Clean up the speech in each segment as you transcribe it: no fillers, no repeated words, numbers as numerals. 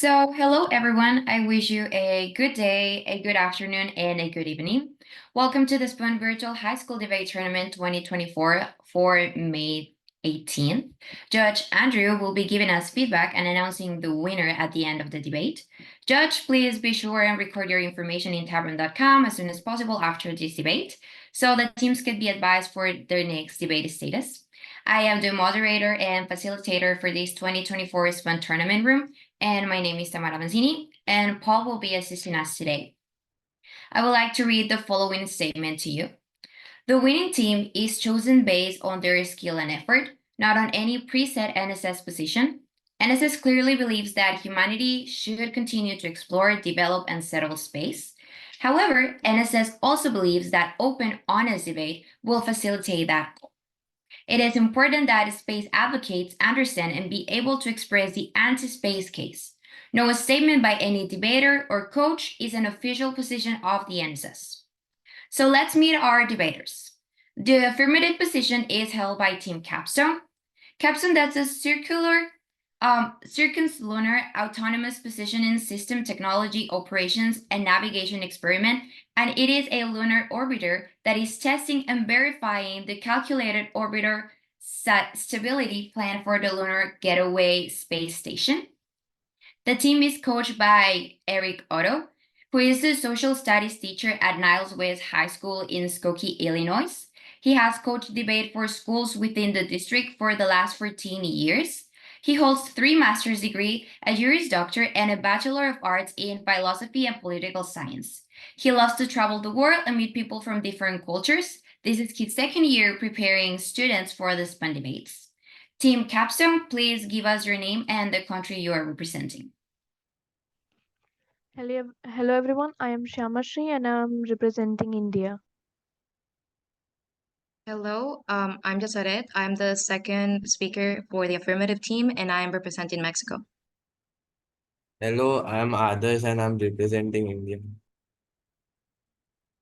Hello everyone. I wish you a good day, a good afternoon, and a good evening. Welcome to the spUN Virtual High School Debate Tournament 2024 for May 18th. Judge Andrew will be giving us feedback and announcing the winner at the end of the debate. Judge, please be sure and record your information in tabroom.com as soon as possible after this debate, so the teams could be advised for their next debate status. I am the moderator and facilitator for this 2024 spUN tournament room, and my name is Tamara Manzini, and Paul will be assisting us today. I would like to read the following statement to you. The winning team is chosen based on their skill and effort, not on any preset NSS position. NSS clearly believes that humanity should continue to explore, develop, and settle space. However, NSS also believes that open, honest debate will facilitate that goal. It is important that space advocates understand and be able to express the anti-space case. No statement by any debater or coach is an official position of the NSS. So let's meet our debaters. The affirmative position is held by Team CAPSTONE. CAPSTONE, that's a circumlunar autonomous positioning system technology operations and navigation experiment, and it is a lunar orbiter that is testing and verifying the calculated orbiter stability plan for the Lunar Getaway Space Station. The team is coached by Eric Otto, who is the social studies teacher at Niles West High School in Skokie, Illinois. He has coached debate for schools within the district for the last 14 years. He holds 3 master's degrees, a Juris Doctor, and a Bachelor of Arts in Philosophy and Political Science. He loves to travel the world and meet people from different cultures. This is his second year preparing students for the spUN debates. Team CAPSTONE, please give us your name and the country you are representing. Hello everyone, I am Shyamashri and I am representing India. Hello, I'm Jasaret. I'm the second speaker for the affirmative team, and I am representing Mexico. Hello, I am Adarsh and I'm representing India.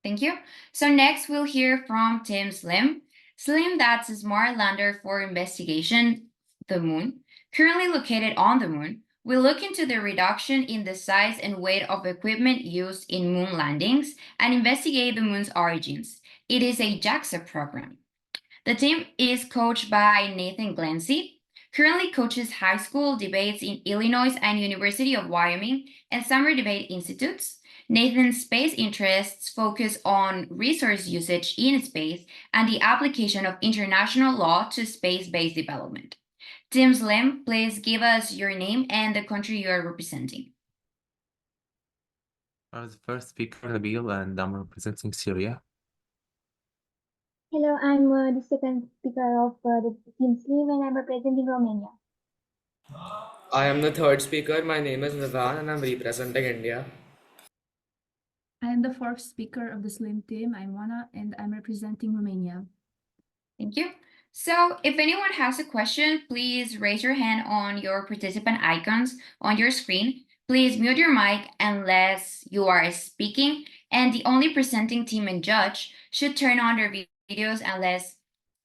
Thank you. So next we'll hear from Tim Slim. Slim, that's a smart lander for investigation, the moon, currently located on the moon. We'll look into the reduction in the size and weight of equipment used in moon landings and investigate the moon's origins. It is a JAXA program. The team is coached by Nathan Glancy, currently coaches high school debates in Illinois and University of Wyoming and summer debate institutes. Nathan's space interests focus on resource usage in space and the application of international law to space-based development. Tim Slim, please give us your name and the country you are representing. I was the first speaker, Nabil, and I'm representing Syria. Hello, I'm the second speaker of the Team Slim and I'm representing Romania. I am the third speaker. My name is Nizan and I'm representing India. I am the fourth speaker of the Slim team. I'm Wana and I'm representing Romania. Thank you. So if anyone has a question, please raise your hand on your participant icons on your screen. Please mute your mic unless you are speaking, and the only presenting team and judge should turn on their videos unless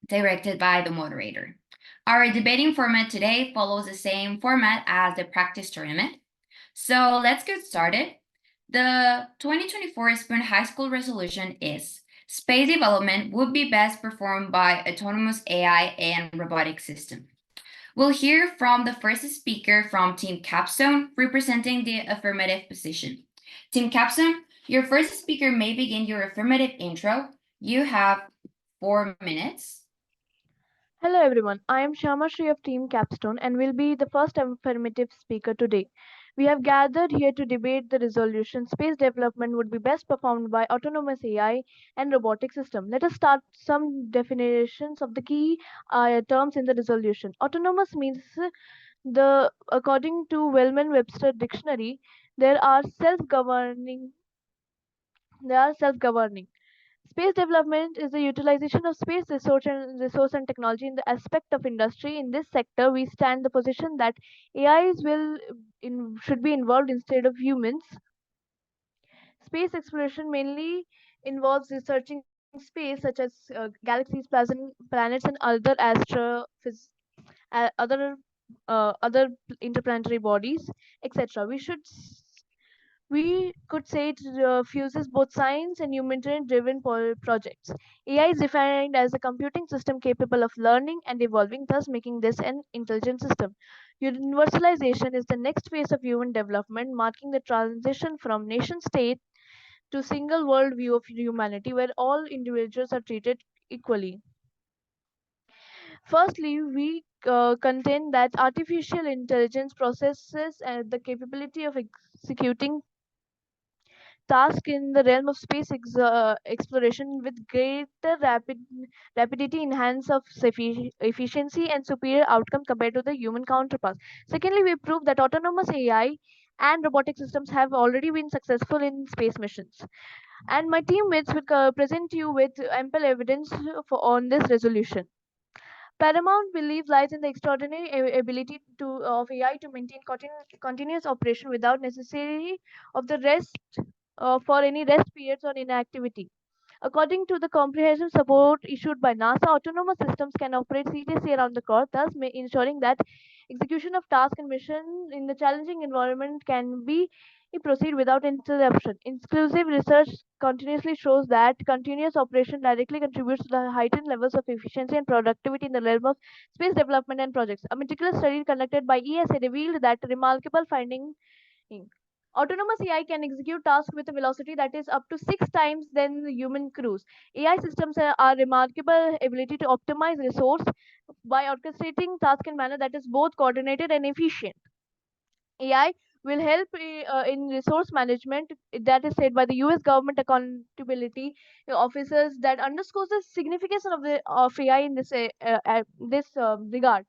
directed by the moderator. Our debating format today follows the same format as the practice tournament. So let's get started. The 2024 spUN High School resolution is: space development would be best performed by autonomous AI and robotic system. We'll hear from the first speaker from Team CAPSTONE, representing the affirmative position. Team CAPSTONE, your first speaker may begin your affirmative intro. You have 4 minutes. Hello everyone, I am Shyamashri of Team CAPSTONE and will be the first affirmative speaker today. We have gathered here to debate the resolution: space development would be best performed by autonomous AI and robotic system. Let us start some definitions of the key terms in the resolution. Autonomous means according to Wellman-Webster dictionary, they are self-governing. Space development is the utilization of space resource and technology in the aspect of industry. In this sector, we stand the position that AIs should be involved instead of humans. Space exploration mainly involves researching space, such as galaxies, planets, and other interplanetary bodies, etc. We could say it fuses both science and humanitarian driven projects. AI is defined as a computing system capable of learning and evolving, thus making this an intelligent system. Universalization is the next phase of human development, marking the transition from nation state to single world view of humanity where all individuals are treated equally. Firstly, we contend that artificial intelligence possesses the capability of executing tasks in the realm of space exploration with greater rapidity, enhance of efficiency, and superior outcome compared to the human counterparts. Secondly, we prove that autonomous AI and robotic systems have already been successful in space missions. And my teammates will present you with ample evidence on this resolution. Paramount belief lies in the extraordinary ability of AI to maintain continuous operation without necessary of the rest for any rest periods or inactivity. According to the comprehensive support issued by NASA, autonomous systems can operate seriously around the clock, thus ensuring that execution of tasks and missions in the challenging environment can be proceed without interruption. Exclusive research continuously shows that continuous operation directly contributes to the heightened levels of efficiency and productivity in the realm of space development and projects. A meticulous study conducted by ESA revealed that remarkable finding autonomous AI can execute tasks with a velocity that is up to 6 times than the human crews. AI systems are remarkable ability to optimize resource by orchestrating tasks in manner that is both coordinated and efficient. AI will help in resource management. That is said by the U.S. government accountability officers. That underscores the significance of AI in this regard.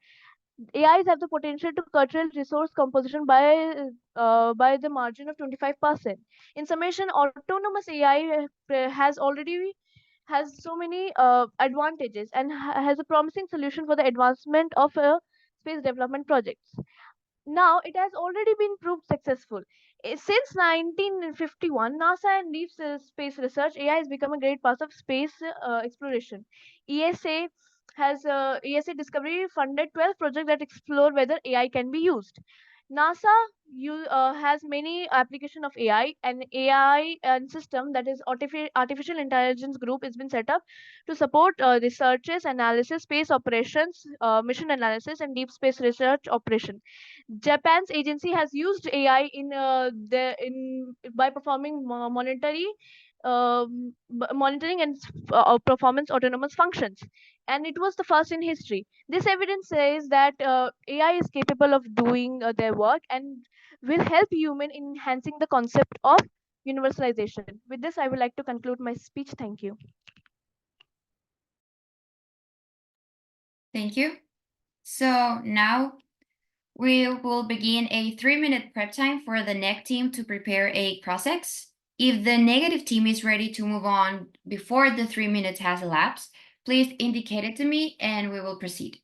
AIs have the potential to curtail resource composition by the margin of 25%. In summation, autonomous AI has so many advantages and has a promising solution for the advancement of space development projects. Now, it has already been proved successful. Since 1951, NASA and deep space research, AI has become a great part of space exploration. ESA ESA Discovery funded 12 projects that explore whether AI can be used. NASA has many application of AI, and AI and system that is artificial intelligence group has been set up to support researches, analysis, space operations, mission analysis, and deep space research operation. Japan's agency has used AI by performing monitoring and performance autonomous functions, and it was the first in history. This evidence says that AI is capable of doing their work and will help human in enhancing the concept of universalization. With this, I would like to conclude my speech. Thank you. Thank you. So now we will begin a 3-minute prep time for the neg team to prepare a cross-ex. If the negative team is ready to move on before the 3 minutes has elapsed, please indicate it to me and we will proceed.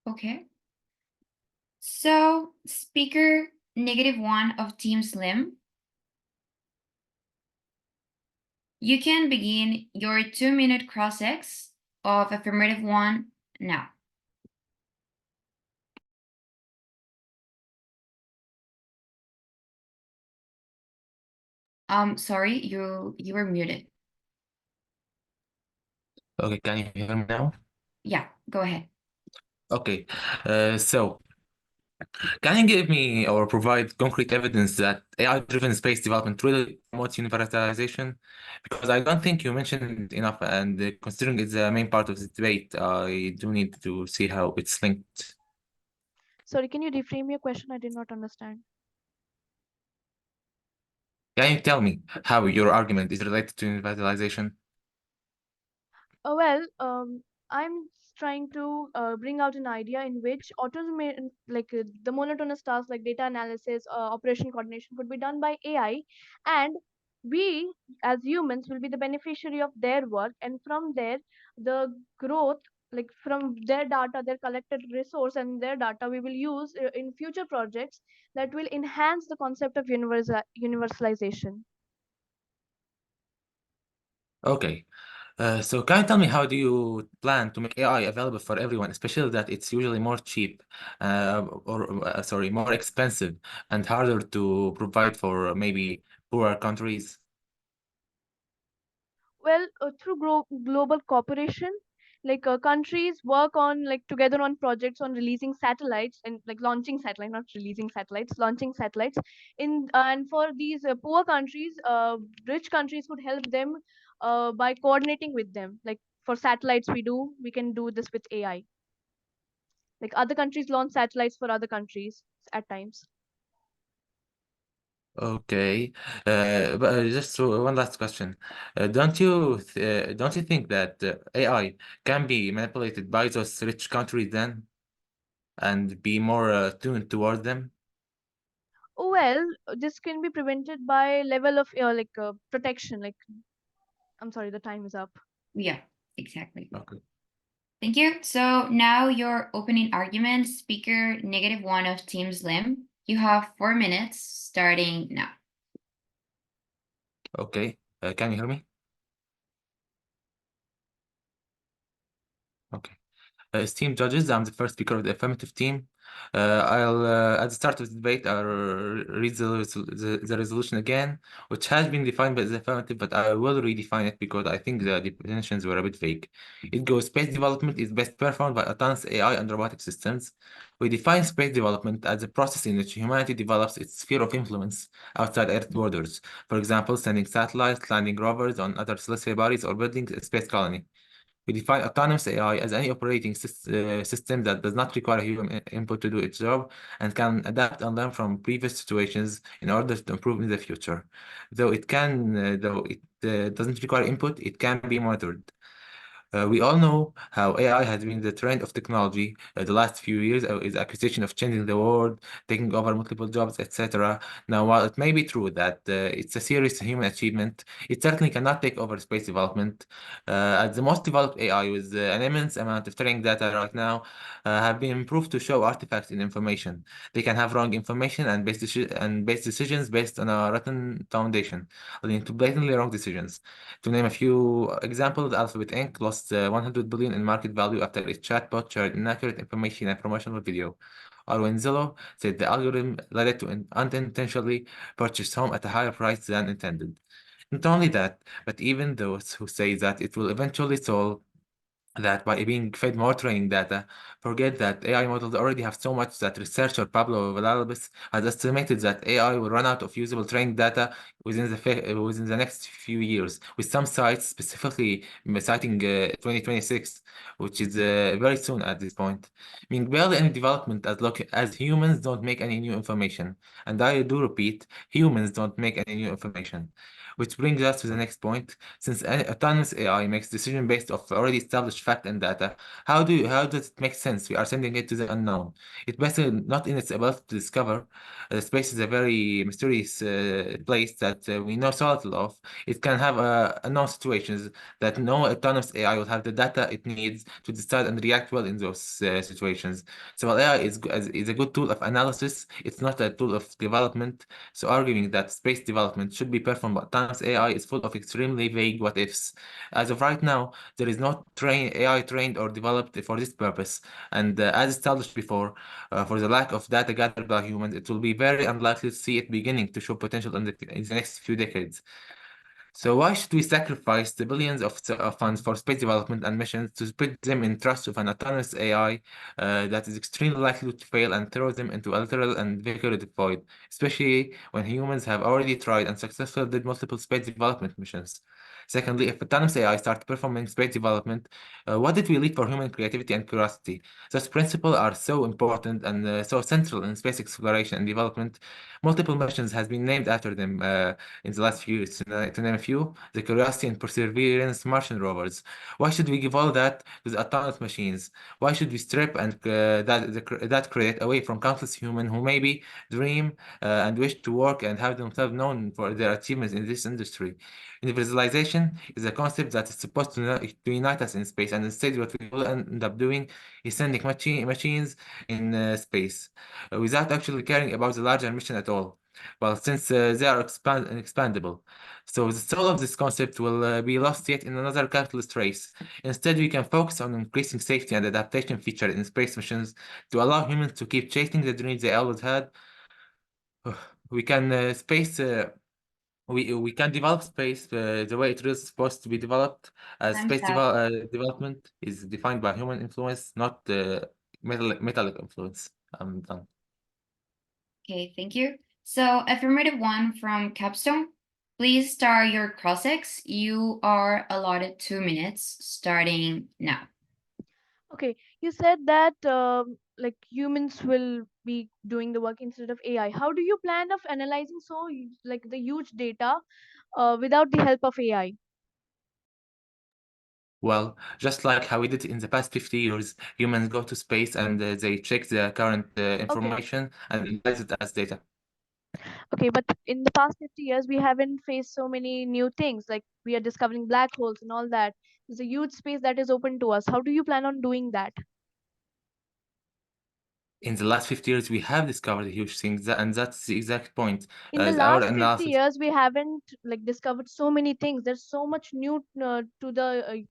Okay. So, speaker -1 of Team Slim, you can begin your 2-minute cross-ex of affirmative 1 now. Sorry, you were muted. Okay, can you hear me now? Yeah, go ahead. Okay, so can you give me or provide concrete evidence that AI-driven space development really promotes universalization? Because I don't think you mentioned enough, and considering it's the main part of the debate, I do need to see how it's linked. Sorry, can you reframe your question? I did not understand. Can you tell me how your argument is related to universalization? Well, I'm trying to bring out an idea in which automation, like the monotonous tasks like data analysis, operation coordination, could be done by AI, and we as humans will be the beneficiary of their work, and from there, the growth, like from their data, their collected resource and their data, we will use in future projects that will enhance the concept of universalization. Okay. So can you tell me how do you plan to make AI available for everyone, especially that it's usually more cheap, sorry, more expensive and harder to provide for maybe poorer countries? Well, through global cooperation, like countries work on like together on projects on releasing satellites and like launching satellite, not releasing satellites, launching satellites. In and for these poor countries, rich countries would help them by coordinating with them. Like for satellites, we can do this with AI. Like other countries launch satellites for other countries at times. Okay. But just one last question. Don't you think that AI can be manipulated by those rich countries then and be more tuned toward them? Well, this can be prevented by level of protection. Like I'm sorry, the time is up. Yeah, exactly. Okay. Thank you. So now your opening argument, speaker -1 of Team Slim. You have 4 minutes starting now. Okay. Can you hear me? Okay. Esteemed judges, I'm the first speaker of the affirmative team. I'll, at the start of the debate, I'll read the resolution again, which has been defined by the affirmative, but I will redefine it because I think the definitions were a bit vague. It goes, space development is best performed by autonomous AI and robotic systems. We define space development as a process in which humanity develops its sphere of influence outside Earth borders. For example, sending satellites, landing rovers on other celestial bodies, or building a space colony. We define autonomous AI as any operating system that does not require human input to do its job and can adapt and learn from previous situations in order to improve in the future. Though it doesn't require input, it can be monitored. We all know how AI has been the trend of technology the last few years, is accusation of changing the world, taking over multiple jobs, etc. Now, while it may be true that it's a serious human achievement, it certainly cannot take over space development. As the most developed AI with an immense amount of training data right now have been improved to show artifacts in information. They can have wrong information and base decisions based on a rotten foundation, leading to blatantly wrong decisions. To name a few examples, Alphabet Inc. lost 100 billion in market value after its chatbot shared inaccurate information and promotional video. Or when Zillow said the algorithm led it to unintentionally purchase home at a higher price than intended. Not only that, but even those who say that it will eventually solve that by being fed more training data, forget that AI models already have so much that researcher Pablo Villalobos has estimated that AI will run out of usable training data within the next few years, with some sites specifically citing 2026, which is very soon at this point. Meaning barely any development as humans don't make any new information. And I do repeat, humans don't make any new information. Which brings us to the next point. Since autonomous AI makes decision based off already established fact and data, how does it make sense? We are sending it to the unknown. It's basically not in its ability to discover. Space is a very mysterious place that we know so little of. It can have unknown situations that no autonomous AI will have the data it needs to decide and react well in those situations. So while AI is a good tool of analysis, it's not a tool of development. So arguing that space development should be performed by autonomous AI is full of extremely vague what ifs. As of right now, there is no AI trained or developed for this purpose. And as established before, for the lack of data gathered by humans, it will be very unlikely to see it beginning to show potential in the next few decades. So why should we sacrifice the billions of funds for space development and missions to put them in trust of an autonomous AI that is extremely likely to fail and throw them into a literal and figurative void, especially when humans have already tried and successfully did multiple space development missions? Secondly, if autonomous AI starts performing space development, what did we leave for human creativity and curiosity? Those principles are so important and so central in space exploration and development. Multiple missions has been named after them in the last few years. To name a few, the Curiosity and Perseverance Martian rovers. Why should we give all that to the autonomous machines? Why should we strip that credit away from countless humans who maybe dream and wish to work and have themselves known for their achievements in this industry? Universalization is a concept that is supposed to unite us in space, and instead, what we will end up doing is sending machines in space without actually caring about the larger mission at all. Well, since they are expandable. So the soul of this concept will be lost yet in another capitalist race. Instead, we can focus on increasing safety and adaptation feature in space missions to allow humans to keep chasing the dreams they always had. We can we can develop space the way it is supposed to be developed. Time's Space up. development is defined by human influence, not metallic influence. I'm done. Okay, thank you. So affirmative one from Capstone. Please start your cross-ex. You are allotted 2 minutes starting now. Okay, you said that like humans will be doing the work instead of AI. How do you plan of analyzing like the huge data without the help of AI? Well, just like how we did in the past 50 years, humans go to space and they check the current information and analyze it as data. Okay, but in the past 50 years, we haven't faced so many new things. Like we are discovering black holes and all that. There's a huge space that is open to us. How do you plan on doing that? In the last 50 years, we have discovered huge things, and that's the exact point. In the Our last 50 analysis. years, we haven't like discovered so many things. There's so much new to the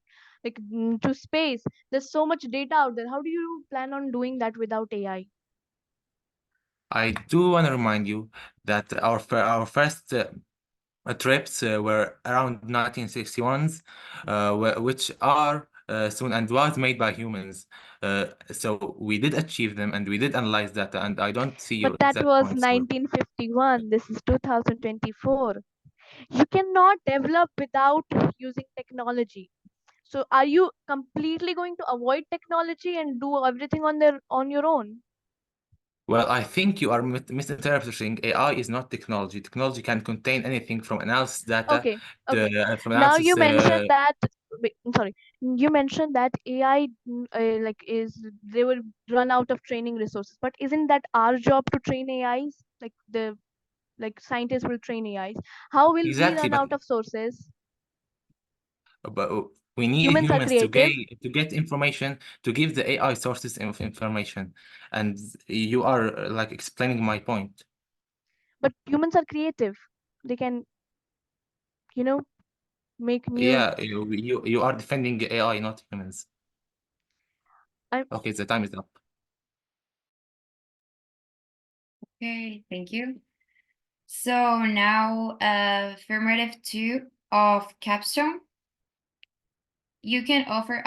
to space. There's so much data out there. How do you plan on doing that without AI? I do want to remind you that our first trips were around 1961s, which are soon and was made by humans. So we did achieve them and we did analyze that, and I don't see your But that exact was points. 1951. This is 2024. You cannot develop without using technology. So are you completely going to avoid technology and do everything on your own? Well, I think you are misinterpreting. AI is not technology. Technology can contain anything from analysis data Okay, to okay. from Now analysis. you mentioned that I'm sorry. You mentioned that AI like is they will run out of training resources. But isn't that our job to train AIs? Like scientists will train AIs. How will we Exactly, run out of sources? but we need Humans are humans creative, to get information to give the AI sources of information, and you are like explaining my point. but humans are creative. They can, you know, make new. Yeah, you are defending AI, not humans. I Okay, the time is up. Okay, thank you. So now affirmative two of Capstone. You can offer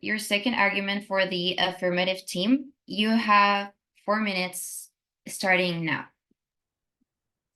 your second argument for the affirmative team. You have 4 minutes starting now.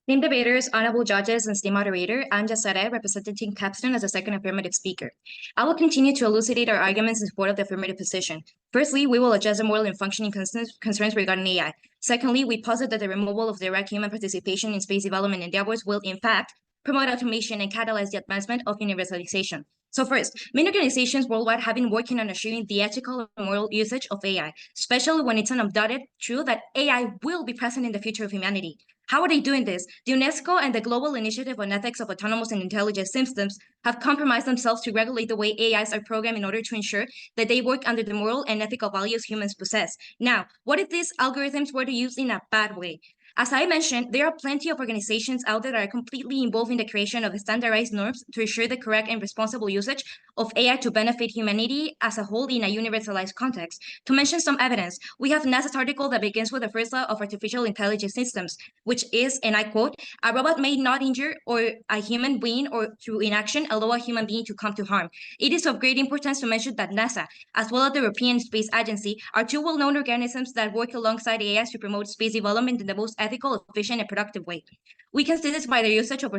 Team debaters, honorable judges, and team moderator, I'm Jasare, representing Team Capstone as the second affirmative speaker. I will continue to elucidate our arguments in support of the affirmative position. Firstly, we will address the moral and functioning concerns regarding AI. Secondly, we posit that the removal of direct human participation in space development endeavors will, in fact, promote automation, and catalyze the advancement of universalization. So first, many organizations worldwide have been working on assuring the ethical and moral usage of AI, especially when it's an undoubted truth that AI will be present in the future of humanity. How are they doing this? The UNESCO and the Global Initiative on Ethics of Autonomous and Intelligent Systems have compromised themselves to regulate the way AIs are programmed in order to ensure that they work under the moral and ethical values humans possess. Now, what if these algorithms were used in a bad way? As I mentioned, there are plenty of organizations out there that are completely involved in the creation of standardized norms to ensure the correct and responsible usage of AI to benefit humanity as a whole in a universalized context. To mention some evidence, we have NASA's article that begins with the first law of artificial intelligence systems, which is, and I quote, "A robot may not injure or a human being or through inaction allow a human being to come to harm." It is of great importance to mention that NASA, as well as the European Space Agency, are two well-known organisms that work alongside AIs to promote space development in the most ethical, efficient, and productive way. We can see this by their usage of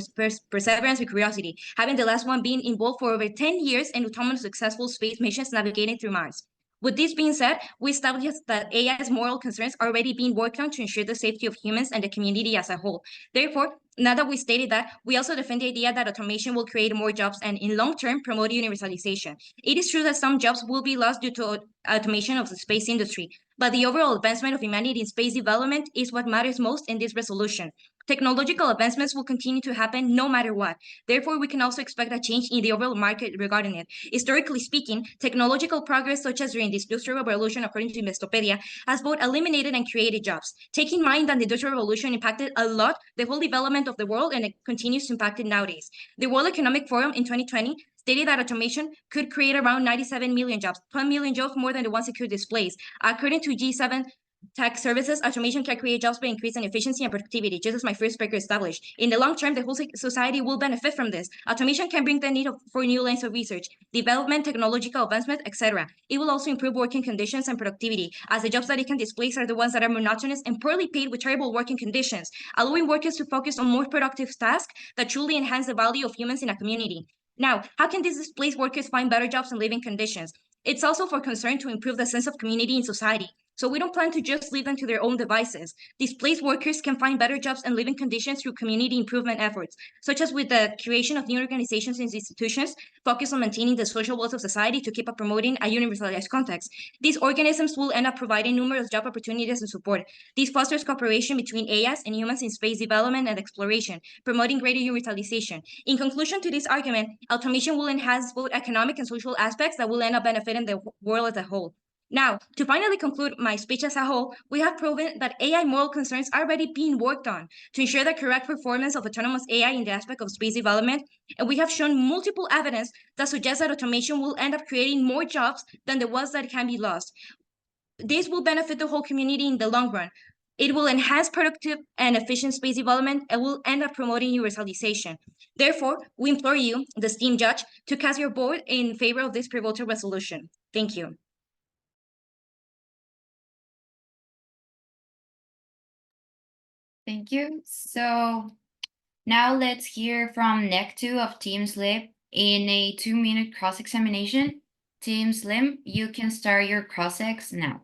perseverance and curiosity, having the last one being involved for over 10 years in autonomous successful space missions navigating through Mars. With this being said, we established that AI's moral concerns are already being worked on to ensure the safety of humans and the community as a whole. Therefore, now that we stated that, we also defend the idea that automation will create more jobs and in long term promote universalization. It is true that some jobs will be lost due to automation of the space industry, but the overall advancement of humanity in space development is what matters most in this resolution. Technological advancements will continue to happen no matter what. Therefore, we can also expect a change in the overall market regarding it. Historically speaking, technological progress, such as during the Industrial Revolution, according to Investopedia, has both eliminated and created jobs. Take in mind that the Industrial Revolution impacted a lot the whole development of the world, and it continues to impact it nowadays. The World Economic Forum in 2020 stated that automation could create around 97 million jobs, 12 million jobs more than the ones it could displace. According to G7 Tech Services, automation can create jobs by increasing efficiency and productivity, just as my first speaker established. In the long term, the whole society will benefit from this. Automation can bring the need for new lines of research, development, technological advancement, etc. It will also improve working conditions and productivity, as the jobs that it can displace are the ones that are monotonous and poorly paid with terrible working conditions, allowing workers to focus on more productive tasks that truly enhance the value of humans in a community. Now, how can these displaced workers find better jobs and living conditions? It's also for concern to improve the sense of community in society. So we don't plan to just leave them to their own devices. Displaced workers can find better jobs and living conditions through community improvement efforts, such as with the creation of new organizations and institutions focused on maintaining the social wealth of society to keep up promoting a universalized context. These organisms will end up providing numerous job opportunities and support. This fosters cooperation between AIs and humans in space development and exploration, promoting greater universalization. In conclusion to this argument, automation will enhance both economic and social aspects that will end up benefiting the world as a whole. Now, to finally conclude my speech as a whole, we have proven that AI moral concerns are already being worked on to ensure the correct performance of autonomous AI in the aspect of space development, and we have shown multiple evidence that suggests that automation will end up creating more jobs than the ones that can be lost. This will benefit the whole community in the long run. It will enhance productive and efficient space development and will end up promoting universalization. Therefore, we implore you, the esteemed judge, to cast your vote in favor of this pivotal resolution. Thank you. Thank you. So now let's hear from NEC 2 of Team Slim in a 2-minute cross-examination. Team Slim, you can start your cross-ex now.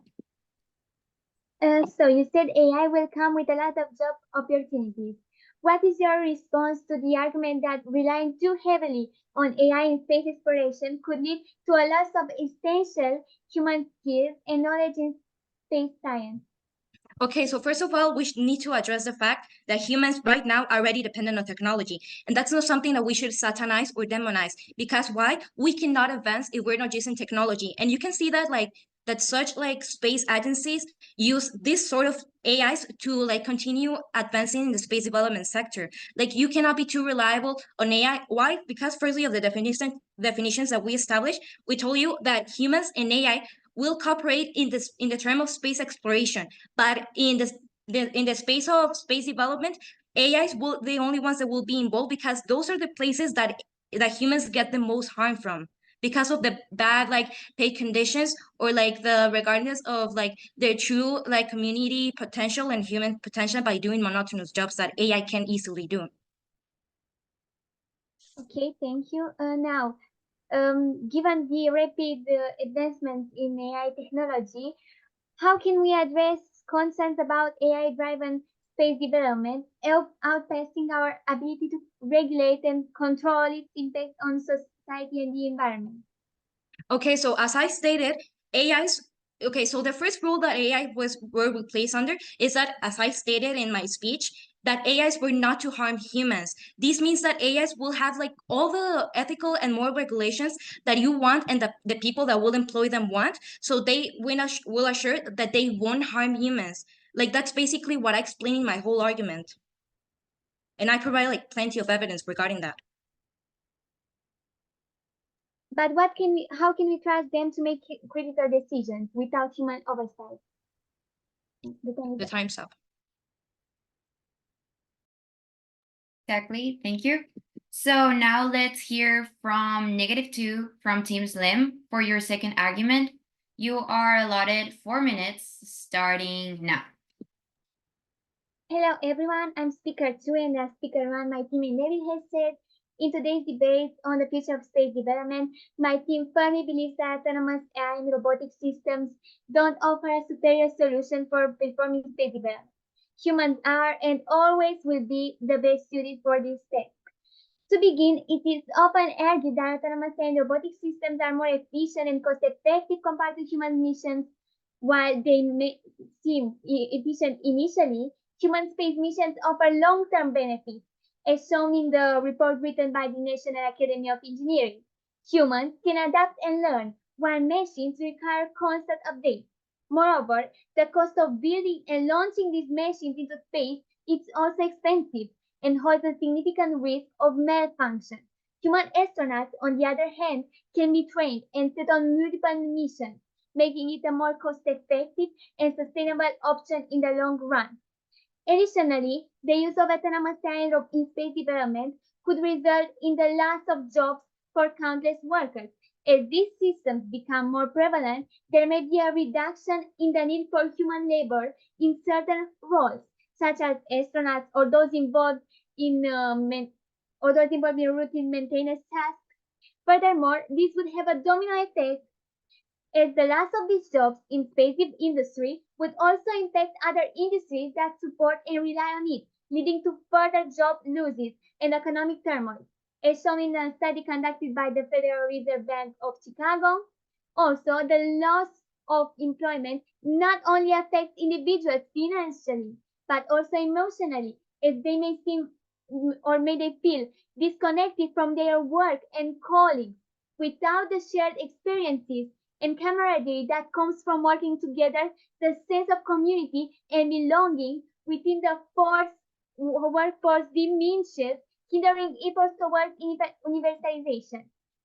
So you said AI will come with a lot of job opportunities. What is your response to the argument that relying too heavily on AI in space exploration could lead to a loss of essential human skills and knowledge in space science? Okay, so first of all, we need to address the fact that humans right now are already dependent on technology. And that's not something that we should satanize or demonize. Because why? We cannot advance if we're not using technology. And you can see that such space agencies use this sort of AIs to continue advancing in the space development sector. You cannot be too reliable on AI. Why? Because firstly of the definitions that we established, we told you that humans and AI will cooperate in the term of space exploration, but in the space of space development, AIs will the only ones that will be involved because those are the places that humans get the most harm from because of the bad paid conditions or the regardless of their true community potential and human potential by doing monotonous jobs that AI can easily do. Okay, thank you. Now, given the rapid advancements in AI technology, how can we address concerns about AI-driven space development, outpacing our ability to regulate and control its impact on society and the environment. Okay, so as I stated, okay, so the first rule that were placed under is that, as I stated in my speech, that AIs were not to harm humans. This means that AIs will have like all the ethical and moral regulations that you want and the people that will employ them want. So they will assure that they won't harm humans. Like that's basically what I explained in my whole argument. And I provide like plenty of evidence regarding that. But how can we trust them to make critical decisions without human oversight? The time's up. Exactly. Thank you. So now let's hear from -2 from Team Slim for your second argument. You are allotted 4 minutes starting now. Hello everyone, I'm Speaker 2 and as Speaker 1, my team in Navy has said, in today's debate on the future of space development, my team firmly believes that autonomous AI and robotic systems don't offer a superior solution for performing space development. Humans are and always will be the best suited for this task. To begin, it is often argued that autonomous and robotic systems are more efficient and cost-effective compared to human missions. While they may seem efficient initially, human space missions offer long-term benefits, as shown in the report written by the National Academy of Engineering. Humans can adapt and learn, while machines require constant updates. Moreover, the cost of building and launching these machines into space is also expensive and holds a significant risk of malfunction. Human astronauts, on the other hand, can be trained and set on multiple missions, making it a more cost-effective and sustainable option in the long run. Additionally, the use of autonomous AI in space development could result in the loss of jobs for countless workers. As these systems become more prevalent, there may be a reduction in the need for human labor in certain roles, such as astronauts or those involved in routine maintenance tasks. Furthermore, this would have a domino effect as the loss of these jobs in space industry would also impact other industries that support and rely on it, leading to further job losses and economic turmoil. As shown in a study conducted by the Federal Reserve Bank of Chicago, also the loss of employment not only affects individuals financially, but also emotionally, as they may seem or may they feel disconnected from their work and colleagues without the shared experiences and camaraderie that comes from working together, the sense of community and belonging within the workforce diminishes, hindering efforts towards universalization.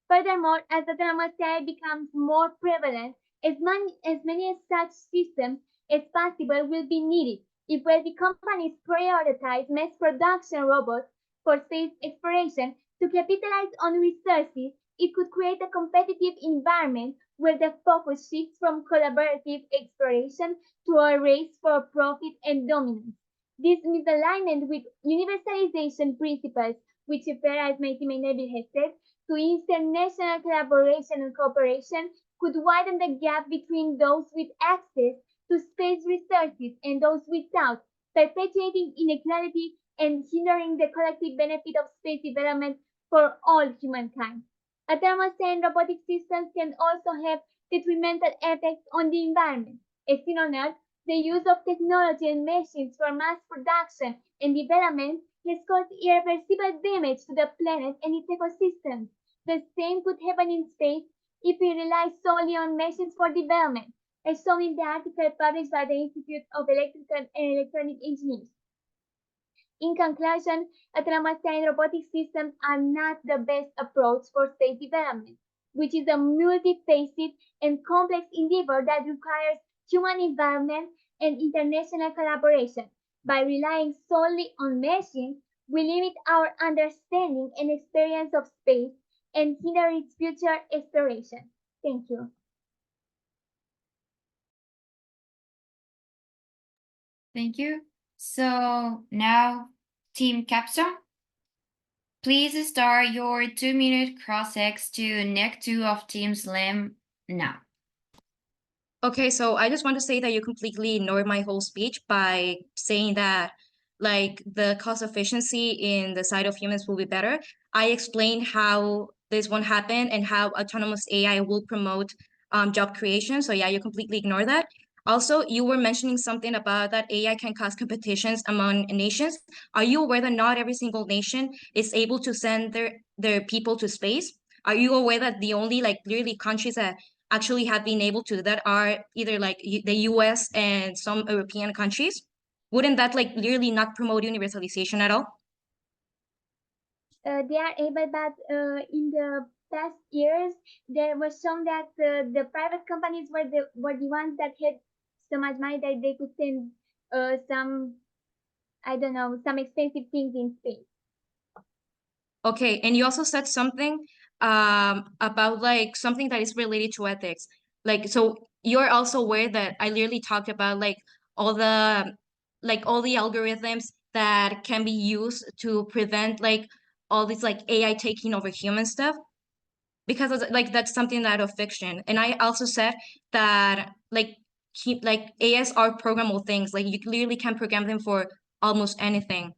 Furthermore, as autonomous AI becomes more prevalent, as many such systems as possible will be needed. If wealthy companies prioritize mass production robots for space exploration to capitalize on resources, it could create a competitive environment where the focus shifts from collaborative exploration to a race for profit and dominance. This misalignment with universalization principles, which refer, as my teammate Nabil has said, to international collaboration and cooperation, could widen the gap between those with access to space resources and those without, perpetuating inequality and hindering the collective benefit of space development for all humankind. Autonomous and robotic systems can also have detrimental effects on the environment. As seen on Earth, the use of technology and machines for mass production and development has caused irreversible damage to the planet and its ecosystems. The same could happen in space if we rely solely on machines for development, as shown in the article published by the Institute of Electrical and Electronic Engineers. In conclusion, autonomous and robotic systems are not the best approach for space development, which is a multifaceted and complex endeavor that requires human involvement and international collaboration. By relying solely on machines, we limit our understanding and experience of space and hinder its future exploration. Thank you. Thank you. So now, Team Capstone, please start your 2-minute cross-ex to neck 2 of Team Slim now. Okay, so I just want to say that you completely ignored my whole speech by saying that like the cost efficiency in the side of humans will be better. I explained how this won't happen and how autonomous AI will promote job creation. So yeah, you completely ignore that. Also, you were mentioning something about that AI can cause competitions among nations. Are you aware that not every single nation is able to send their people to space? Are you aware that the only like literally countries that actually have been able to do that are either like the US and some European countries? Wouldn't that like literally not promote universalization at all? They are able, but in the past years, there was shown that the private companies were the ones that had so much money that they could send some, I don't know, some expensive things in space. Okay, and you also said something about like something that is related to ethics. Like, so you're also aware that I literally talked about all the all the algorithms that can be used to prevent like all this like AI taking over human stuff, because like that's something out of fiction. And I also said that keep like AIs are programmable things. Like you clearly can program them for almost anything.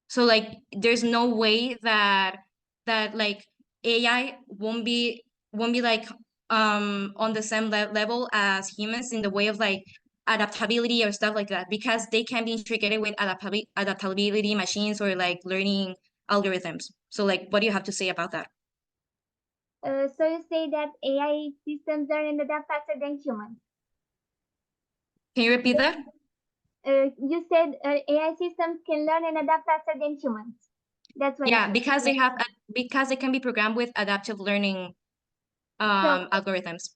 So like there's no way that like AI won't be like on the same level as humans in the way of like adaptability or stuff like that, because they can be integrated with adaptability machines or like learning algorithms. So like what do you have to say about that? So you say that AI systems learn and adapt faster than humans. Can you repeat that? You said AI systems can learn and adapt faster than humans. That's what you Yeah, said. because they can be programmed with adaptive learning So algorithms.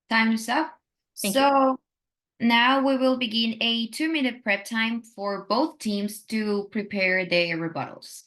Time to stop. Thank you. So now we will begin a 2-minute prep time for both teams to prepare their rebuttals.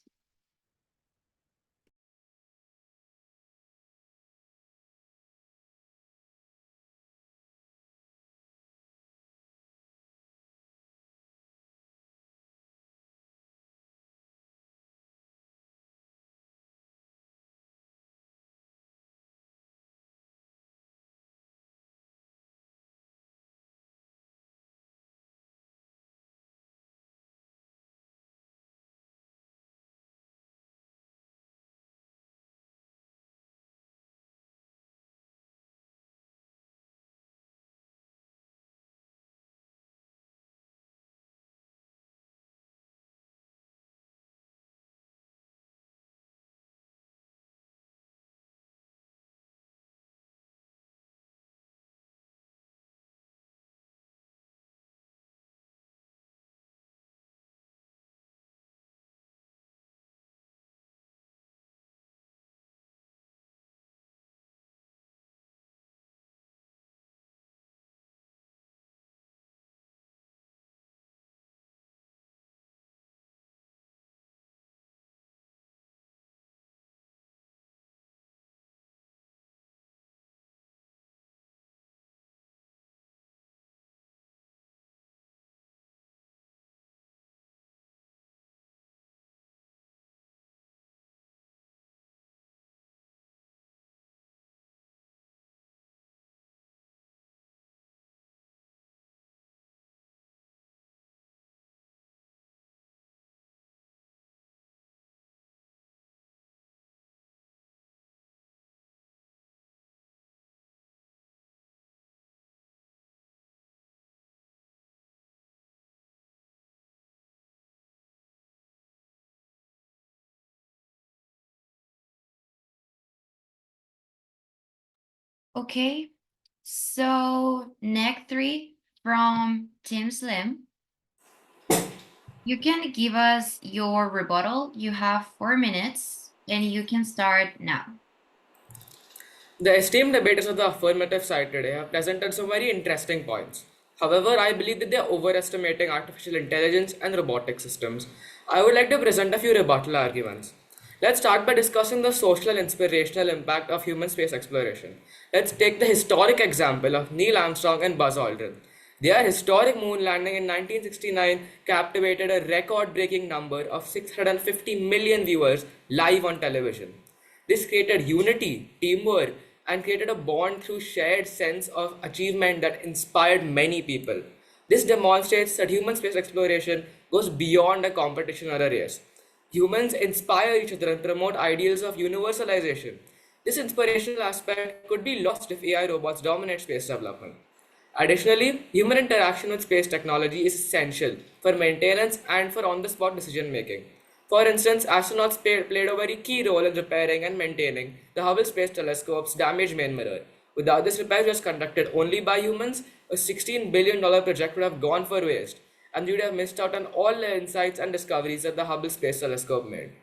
Okay, so next 3 from Team Slim. You can give us your rebuttal. You have 4 minutes and you can start now. The esteemed debaters of the affirmative side today have presented some very interesting points. However, I believe that they are overestimating artificial intelligence and robotic systems. I would like to present a few rebuttal arguments. Let's start by discussing the social and inspirational impact of human space exploration. Let's take the historic example of Neil Armstrong and Buzz Aldrin. Their historic moon landing in 1969 captivated a record breaking number of 650 million viewers live on television. This created unity, teamwork, and created a bond through shared sense of achievement that inspired many people. This demonstrates that human space exploration goes beyond a competition or a race. Humans inspire each other and promote ideals of universalization. This inspirational aspect could be lost if AI robots dominate space development. Additionally, human interaction with space technology is essential for maintenance and for on the spot decision making. For instance, astronauts played a very key role in repairing and maintaining the Hubble Space Telescope's damaged main mirror. Without this repair, which was conducted only by humans, a $16 billion project would have gone for waste, and we would have missed out on all the insights and discoveries that the Hubble Space Telescope made.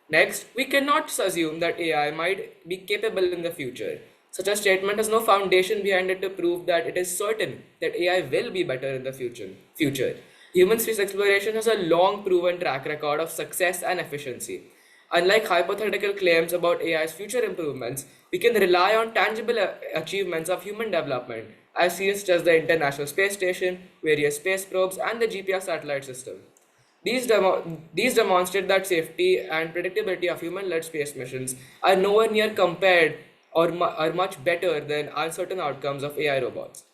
Next, we cannot assume that AI might be capable in the future. Such a statement has no foundation behind it to prove that it is certain that AI will be better in the future. Human space exploration has a long proven track record of success and efficiency. Unlike hypothetical claims about AI's future improvements, we can rely on tangible achievements of human development, as seen such as the International Space Station, various space probes, and the GPS satellite system. These demonstrate that safety and predictability of human-led space missions are nowhere near compared are much better than uncertain outcomes of AI robots.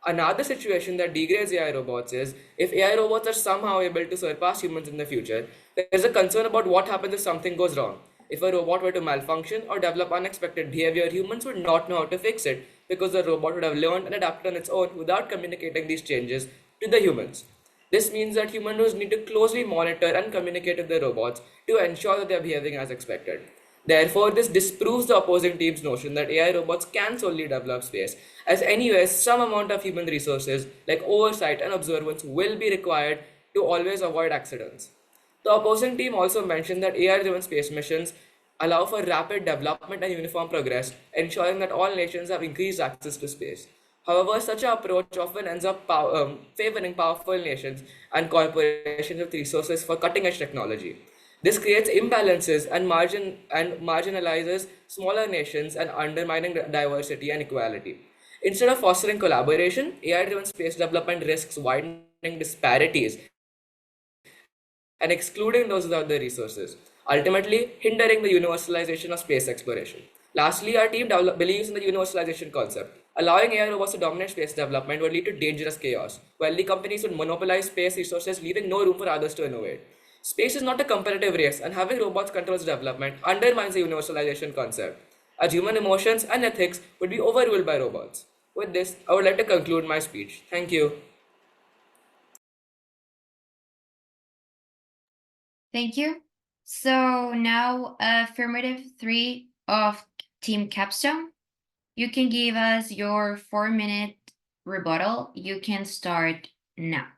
Another situation that degrades AI robots is if AI robots are somehow able to surpass humans in the future, there is a concern about what happens if something goes wrong. If a robot were to malfunction or develop unexpected behavior, humans would not know how to fix it because the robot would have learned and adapted on its own without communicating these changes to the humans. This means that humans need to closely monitor and communicate with the robots to ensure that they are behaving as expected. Therefore, this disproves the opposing team's notion that AI robots can solely develop space, as anyways, some amount of human resources like oversight and observance will be required to always avoid accidents. The opposing team also mentioned that AI-driven space missions allow for rapid development and uniform progress, ensuring that all nations have increased access to space. However, such an approach often ends up favoring powerful nations and corporations with resources for cutting-edge technology. This creates imbalances and marginalizes smaller nations and undermining diversity and equality. Instead of fostering collaboration, AI-driven space development risks widening disparities and excluding those without the resources, ultimately hindering the universalization of space exploration. Lastly, our team believes in the universalization concept. Allowing AI robots to dominate space development would lead to dangerous chaos. Wealthy companies would monopolize space resources, leaving no room for others to innovate. Space is not a competitive race, and having robots control its development undermines the universalization concept, as human emotions and ethics would be overruled by robots. With this, I would like to conclude my speech. Thank you. Thank you. So now affirmative 3 of Team Capstone. You can give us your 4-minute rebuttal. You can start now.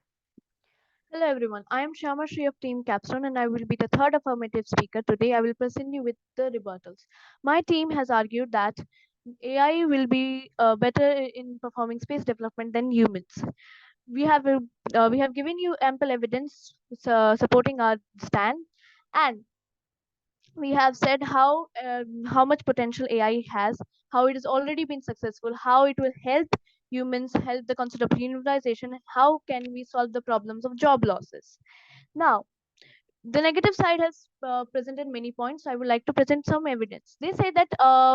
Hello everyone, I am Shama Shri of Team Capstone and I will be the third affirmative speaker. Today I will present you with the rebuttals. My team has argued that AI will be better in performing space development than humans. We have given you ample evidence supporting our stand, and we have said how much potential AI has, how it has already been successful, how it will help humans, help the concept of universalization, and how can we solve the problems of job losses. Now, the negative side has presented many points. So I would like to present some evidence. They say that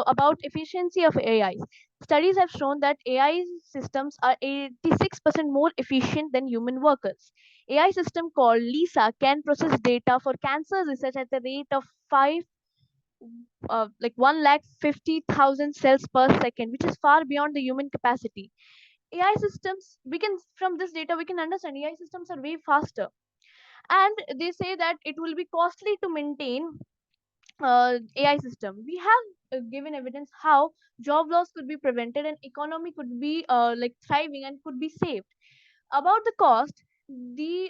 about efficiency of AI. Studies have shown that AI systems are 86% more efficient than human workers. AI system called Lisa can process data for cancer research at the rate of 1,50,000 cells per second, which is far beyond the human capacity. AI systems, we can from this data we can understand AI systems are way faster, and they say that it will be costly to maintain AI system. We have given evidence how job loss could be prevented and economy could be thriving and could be saved. About the cost, the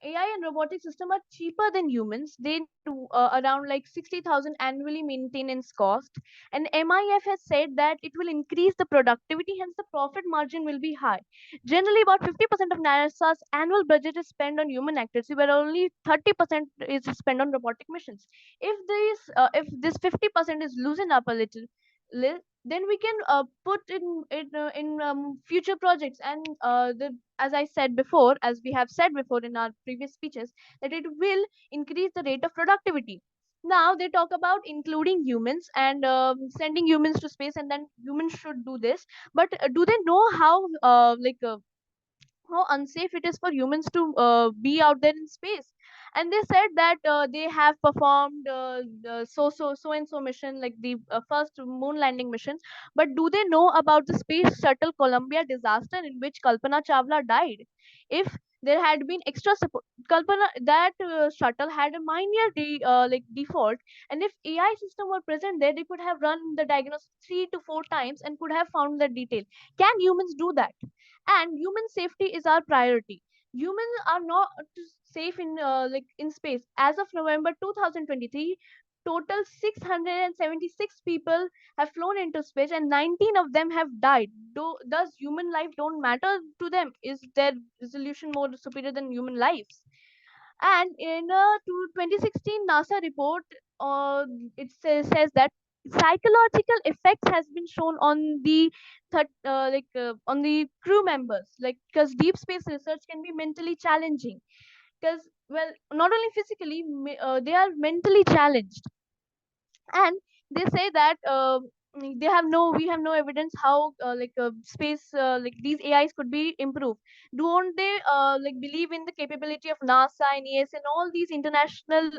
AI and robotic system are cheaper than humans. They do around like 60,000 annually maintenance cost. And MIF has said that it will increase the productivity, hence the profit margin will be high. Generally, about 50% of NASA's annual budget is spent on human activity, where only 30% is spent on robotic missions. If this 50% is loosened up a little, then we can put in future projects, and as I said before, as we have said before in our previous speeches, that it will increase the rate of productivity. Now they talk about including humans and sending humans to space, and then humans should do this. But do they know how how unsafe it is for humans to be out there in space. And they said that they have performed so and so mission, like the first moon landing missions. But do they know about the space shuttle Columbia disaster in which Kalpana Chawla died? If there had been extra support, Kalpana, that shuttle had a minor like default, and if AI system were present there, they could have run the diagnosis 3 to 4 times and could have found the detail. Can humans do that? And human safety is our priority. Humans are not safe in like in space. As of November 2023, total 676 people have flown into space and 19 of them have died. Does human life don't matter to them? Is their resolution more superior than human lives? And in a 2016 NASA report, it says that psychological effects has been shown on the on the crew members, like, because deep space research can be mentally challenging, because, well, not only physically, they are mentally challenged. And they say that we have no evidence how space like these AIs could be improved. Don't they like believe in the capability of NASA and ES and all these international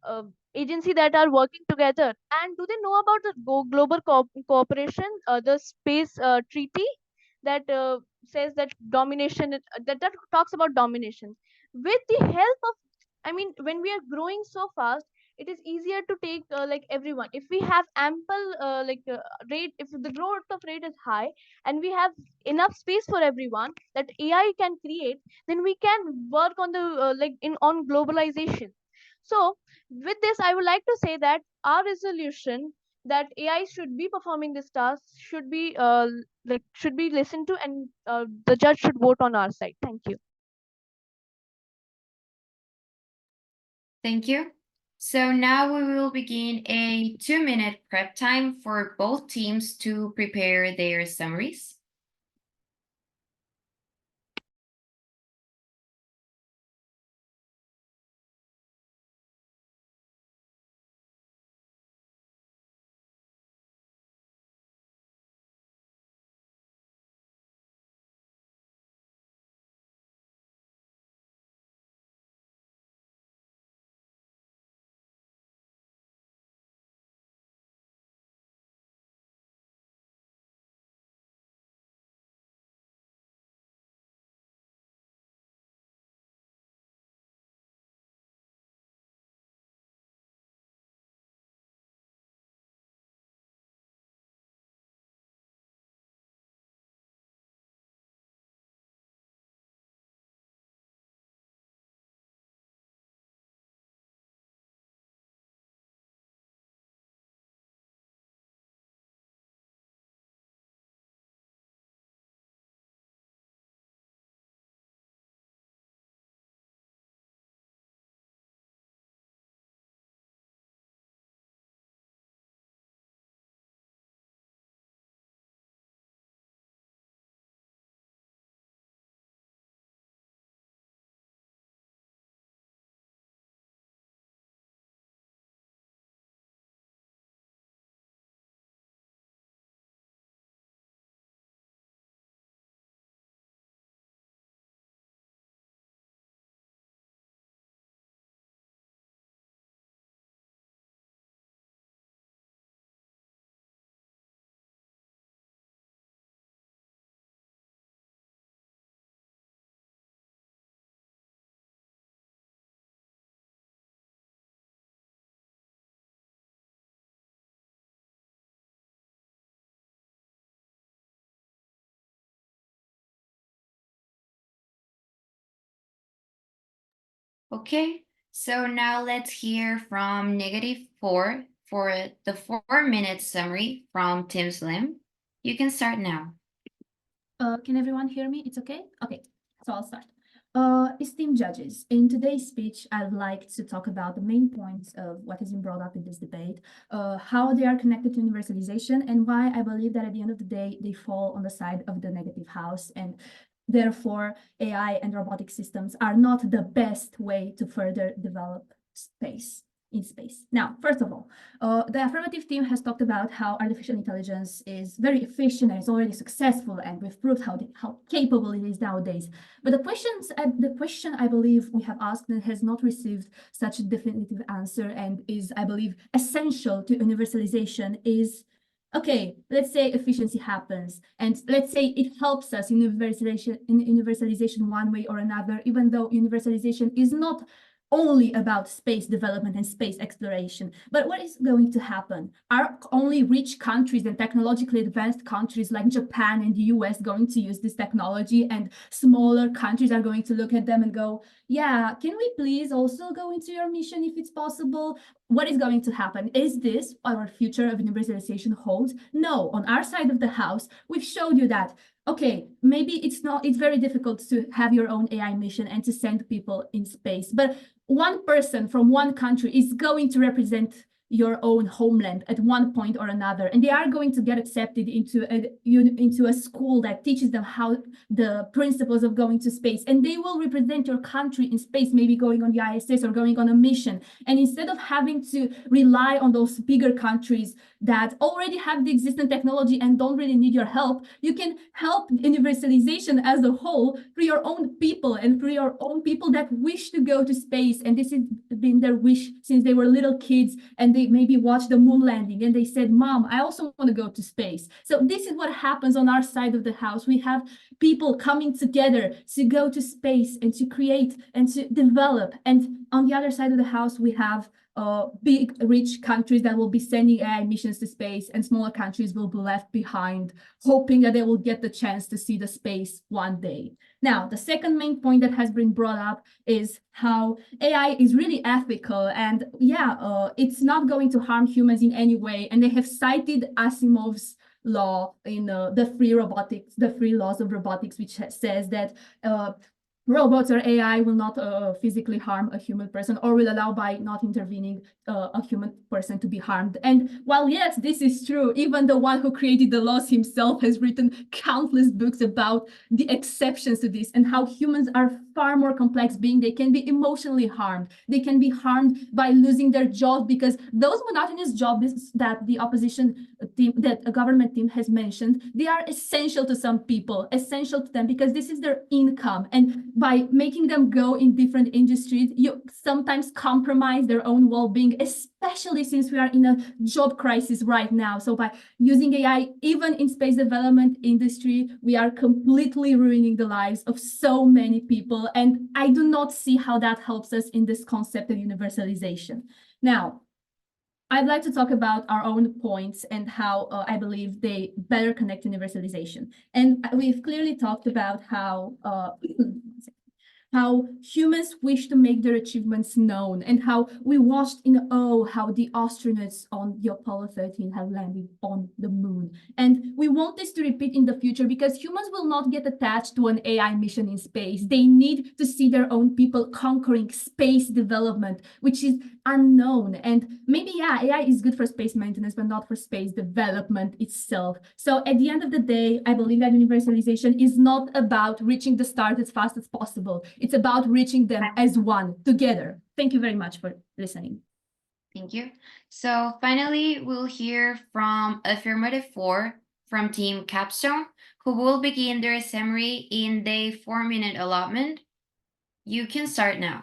uh, agency that are working together? And do they know about the global cooperation, the space treaty that says that domination, that talks about domination with the help of, I mean, when we are growing so fast, it is easier to take like everyone. If we have ample rate, if the growth of rate is high and we have enough space for everyone that AI can create, then we can work on the on globalization. So with this, I would like to say that our resolution that AI should be performing this task should be should be listened to, and the judge should vote on our side. Thank you. Thank you. So now we will begin a 2-minute prep time for both teams to prepare their summaries. Okay, so now let's hear from -4 for the 4-minute summary from Team Slim. You can start now. Can everyone hear me? It's okay? Okay, so I'll start. Esteemed judges, in today's speech, I'd like to talk about the main points of what has been brought up in this debate, how they are connected to universalization, and why I believe that at the end of the day, they fall on the side of the negative house, and therefore AI and robotic systems are not the best way to further develop space. in space. Now, first of all, the affirmative team has talked about how artificial intelligence is very efficient and is already successful, and we've proved how capable it is nowadays. But the question I believe we have asked and has not received such a definitive answer, and is, I believe, essential to universalization is, okay, let's say efficiency happens, and let's say it helps us in universalization one way or another, even though universalization is not only about space development and space exploration. But what is going to happen? Are only rich countries and technologically advanced countries like Japan and the US going to use this technology, and smaller countries are going to look at them and go, yeah, can we please also go into your mission if it's possible? What is going to happen? Is this our future of universalization holds? No, on our side of the house, we've showed you that, okay, maybe it's very difficult to have your own AI mission and to send people in space, but one person from one country is going to represent your own homeland at one point or another, and they are going to get accepted into a school that teaches them how the principles of going to space, and they will represent your country in space, maybe going on the ISS or going on a mission. And instead of having to rely on those bigger countries that already have the existing technology and don't really need your help, you can help universalization as a whole through your own people and through your own people that wish to go to space. And this has been their wish since they were little kids, and they maybe watched the moon landing and they said, Mom, I also want to go to space. So this is what happens on our side of the house. We have people coming together to go to space and to create and to develop. And on the other side of the house, we have big, rich countries that will be sending AI missions to space, and smaller countries will be left behind, hoping that they will get the chance to see the space one day. Now, the second main point that has been brought up is how AI is really ethical, and it's not going to harm humans in any way. And they have cited Asimov's law in the free laws of robotics, which says that robots or AI will not physically harm a human person, or will allow by not intervening a human person to be harmed. And while yes, this is true, even the one who created the laws himself has written countless books about the exceptions to this and how humans are far more complex being. They can be emotionally harmed. They can be harmed by losing their job, because those monotonous jobs that the opposition team, that a government team has mentioned, they are essential to some people, essential to them, because this is their income. And by making them go in different industries, you sometimes compromise their own well-being, especially since we are in a job crisis right now. So by using AI, even in space development industry, we are completely ruining the lives of so many people. And I do not see how that helps us in this concept of universalization. Now, I'd like to talk about our own points and how I believe they better connect universalization. And we've clearly talked about how humans wish to make their achievements known, and how we watched in awe how the astronauts on the Apollo 13 have landed on the moon. And we want this to repeat in the future, because humans will not get attached to an AI mission in space. They need to see their own people conquering space development, which is unknown. And maybe, AI is good for space maintenance, but not for space development itself. So at the end of the day, I believe that universalization is not about reaching the stars as fast as possible. It's about reaching them as one, together. Thank you very much for listening. Thank you. So finally, we'll hear from affirmative 4 from Team Capstone, who will begin their summary in the 4-minute allotment. You can start now.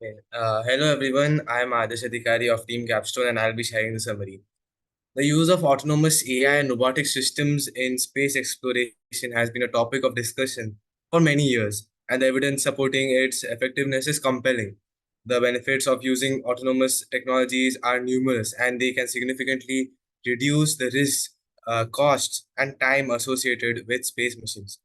Okay. Hello everyone, I am Adarsh Adhikari of Team Capstone, and I'll be sharing the summary. The use of autonomous AI and robotic systems in space exploration has been a topic of discussion for many years, and the evidence supporting its effectiveness is compelling. The benefits of using autonomous technologies are numerous, and they can significantly reduce the risk, costs, and time associated with space missions.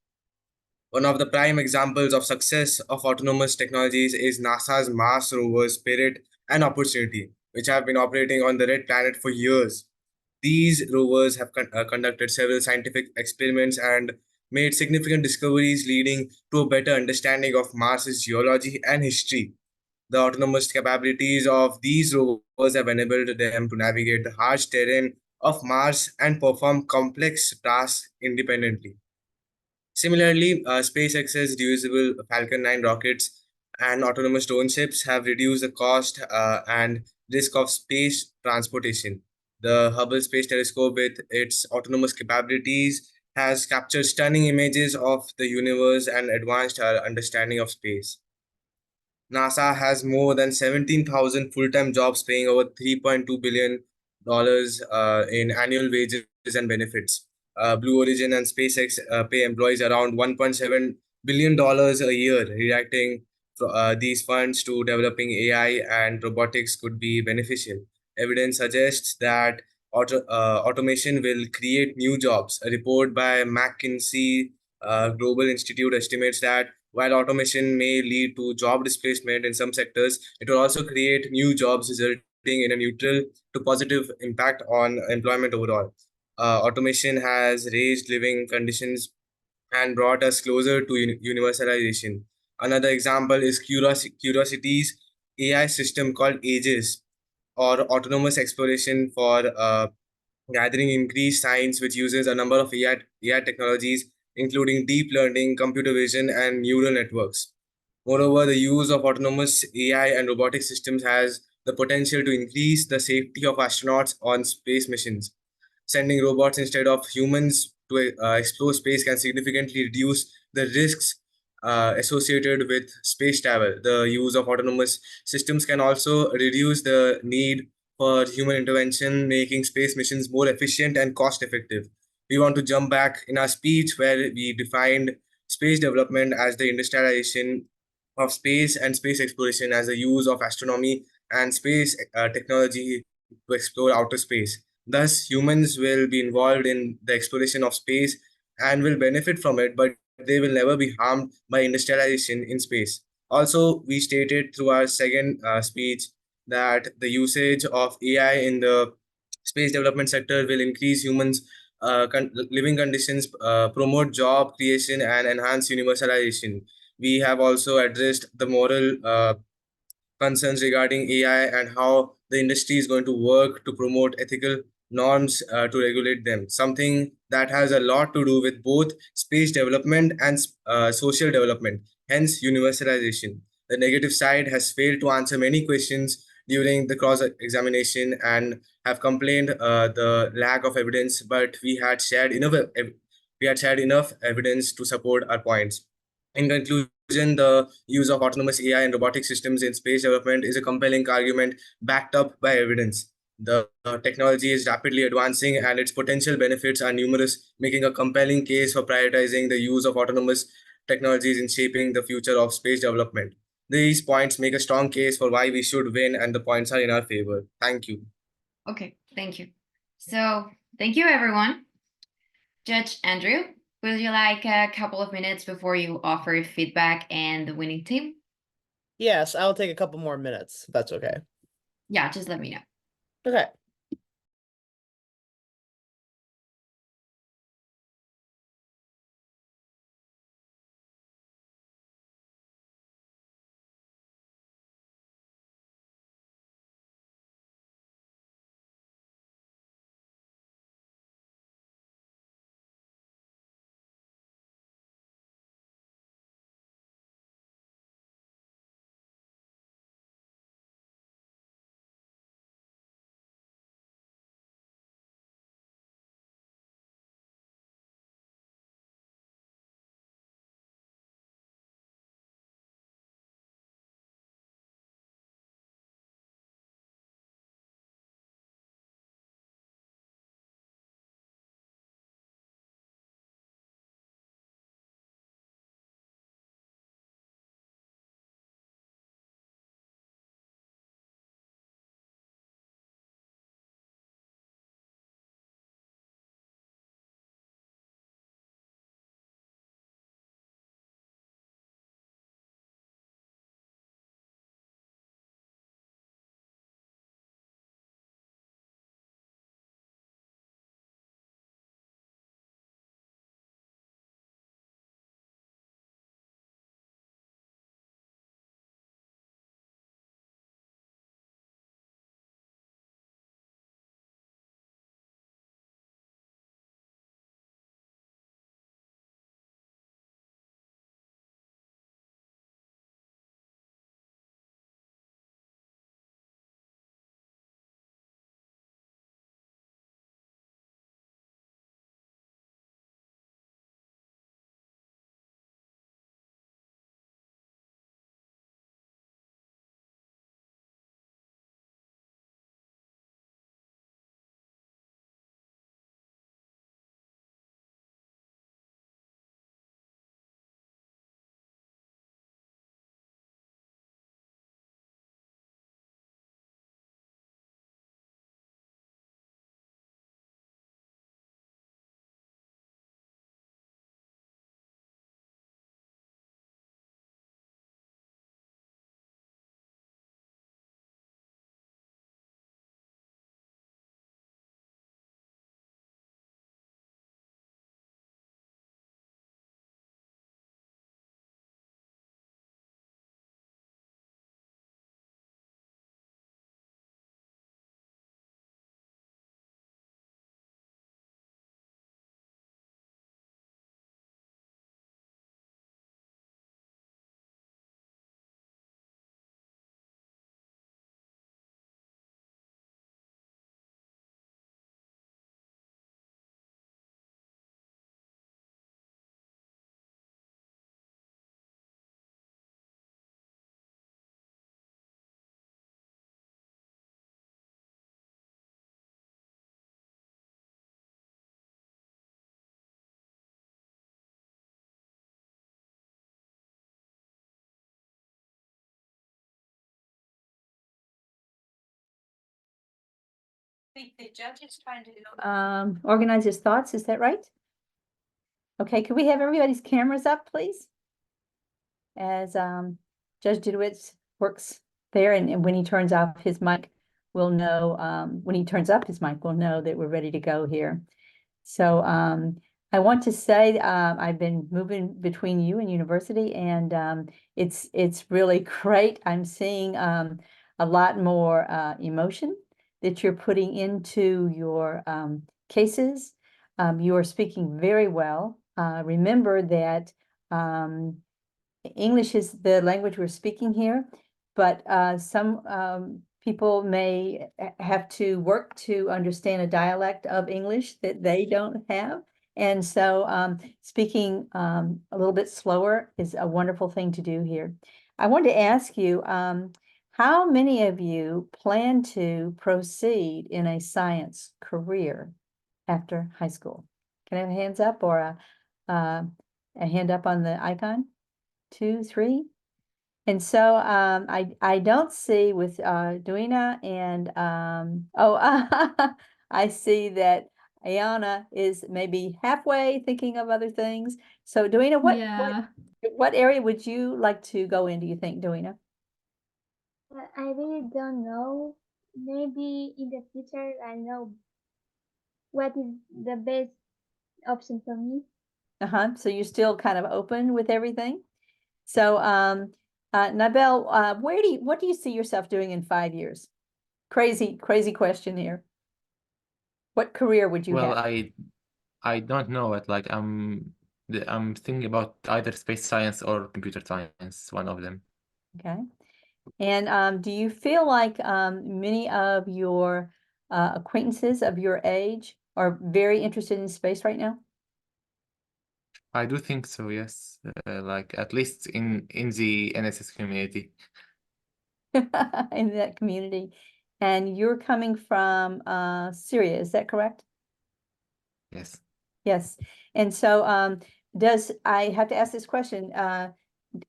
One of the prime examples of success of autonomous technologies is NASA's Mars rovers Spirit and Opportunity, which have been operating on the Red Planet for years. These rovers have conducted several scientific experiments and made significant discoveries, leading to a better understanding of Mars's geology and history. The autonomous capabilities of these rovers have enabled them to navigate the harsh terrain of Mars and perform complex tasks independently. Similarly, SpaceX's reusable Falcon 9 rockets and autonomous drone ships have reduced the cost and risk of space transportation. The Hubble Space Telescope, with its autonomous capabilities, has captured stunning images of the universe and advanced our understanding of space. NASA has more than 17,000 full-time jobs paying over $3.2 billion in annual wages and benefits. Blue Origin and SpaceX pay employees around $1.7 billion a year. Redirecting these funds to developing AI and robotics could be beneficial. Evidence suggests that automation will create new jobs. A report by McKinsey Global Institute estimates that while automation may lead to job displacement in some sectors, it will also create new jobs, resulting in a neutral to positive impact on employment overall. Automation has raised living conditions and brought us closer to universalization. Another example is Curiosity's AI system called AGES, or autonomous exploration for gathering increased science, which uses a number of AI technologies, including deep learning, computer vision, and neural networks. Moreover, the use of autonomous AI and robotic systems has the potential to increase the safety of astronauts on space missions. Sending robots instead of humans to explore space can significantly reduce the risks associated with space travel. The use of autonomous systems can also reduce the need for human intervention, making space missions more efficient and cost effective. We want to jump back in our speech where we defined space development as the industrialization of space and space exploration as the use of astronomy and space technology to explore outer space. Thus, humans will be involved in the exploration of space and will benefit from it, but they will never be harmed by industrialization in space. Also, we stated through our second speech that the usage of AI in the space development sector will increase humans' living conditions, promote job creation, and enhance universalization. We have also addressed the moral concerns regarding AI and how the industry is going to work to promote ethical norms to regulate them. Something that has a lot to do with both space development and social development, hence universalization. The negative side has failed to answer many questions during the cross examination and have complained the lack of evidence, but we had shared enough evidence to support our points. In conclusion, the use of autonomous AI and robotic systems in space development is a compelling argument backed up by evidence. The technology is rapidly advancing and its potential benefits are numerous, making a compelling case for prioritizing the use of autonomous technologies in shaping the future of space development. These points make a strong case for why we should win, and the points are in our favor. Thank you. Okay, thank you. So, thank you, everyone. Judge Andrew, would you like a couple of minutes before you offer feedback and the winning team? Yes, I'll take a couple more minutes, if that's okay. Yeah, just let me know. Okay. think the judge is trying to organize his thoughts. Is that right? Okay, could we have everybody's cameras up, please? As Judge Dudowitz works there, and when he turns off his mic, we'll know, when he turns up his mic, we'll know that we're ready to go here. So I want to say I've been moving between you and university, and it's really great. I'm seeing a lot more emotion that you're putting into your cases. You are speaking very well. Remember that English is the language we're speaking here, but some people may have to work to understand a dialect of English that they don't have. And so speaking a little bit slower is a wonderful thing to do here. I wanted to ask you, how many of you plan to proceed in a science career after high school? Can I have hands up or a hand up on the icon? 2, 3. And so I don't see with Duina and I see that Ayana is maybe halfway thinking of other things. So Duina, Yeah. what area would you like to go in, do you think, Duina? I really don't know. Maybe in the future I know what is the best option for me. So you're still kind of open with everything. So Nabel, what do you see yourself doing in 5 years? Crazy question here. What career would you Well, have? I don't know it. Like I'm thinking about either space science or computer science, one of them. Okay. And do you feel like many of your acquaintances of your age are very interested in space right now? I do think so, yes. Like at least in the NSS community. In that community. And you're coming from Syria, is that correct? Yes. Yes. And so I have to ask this question,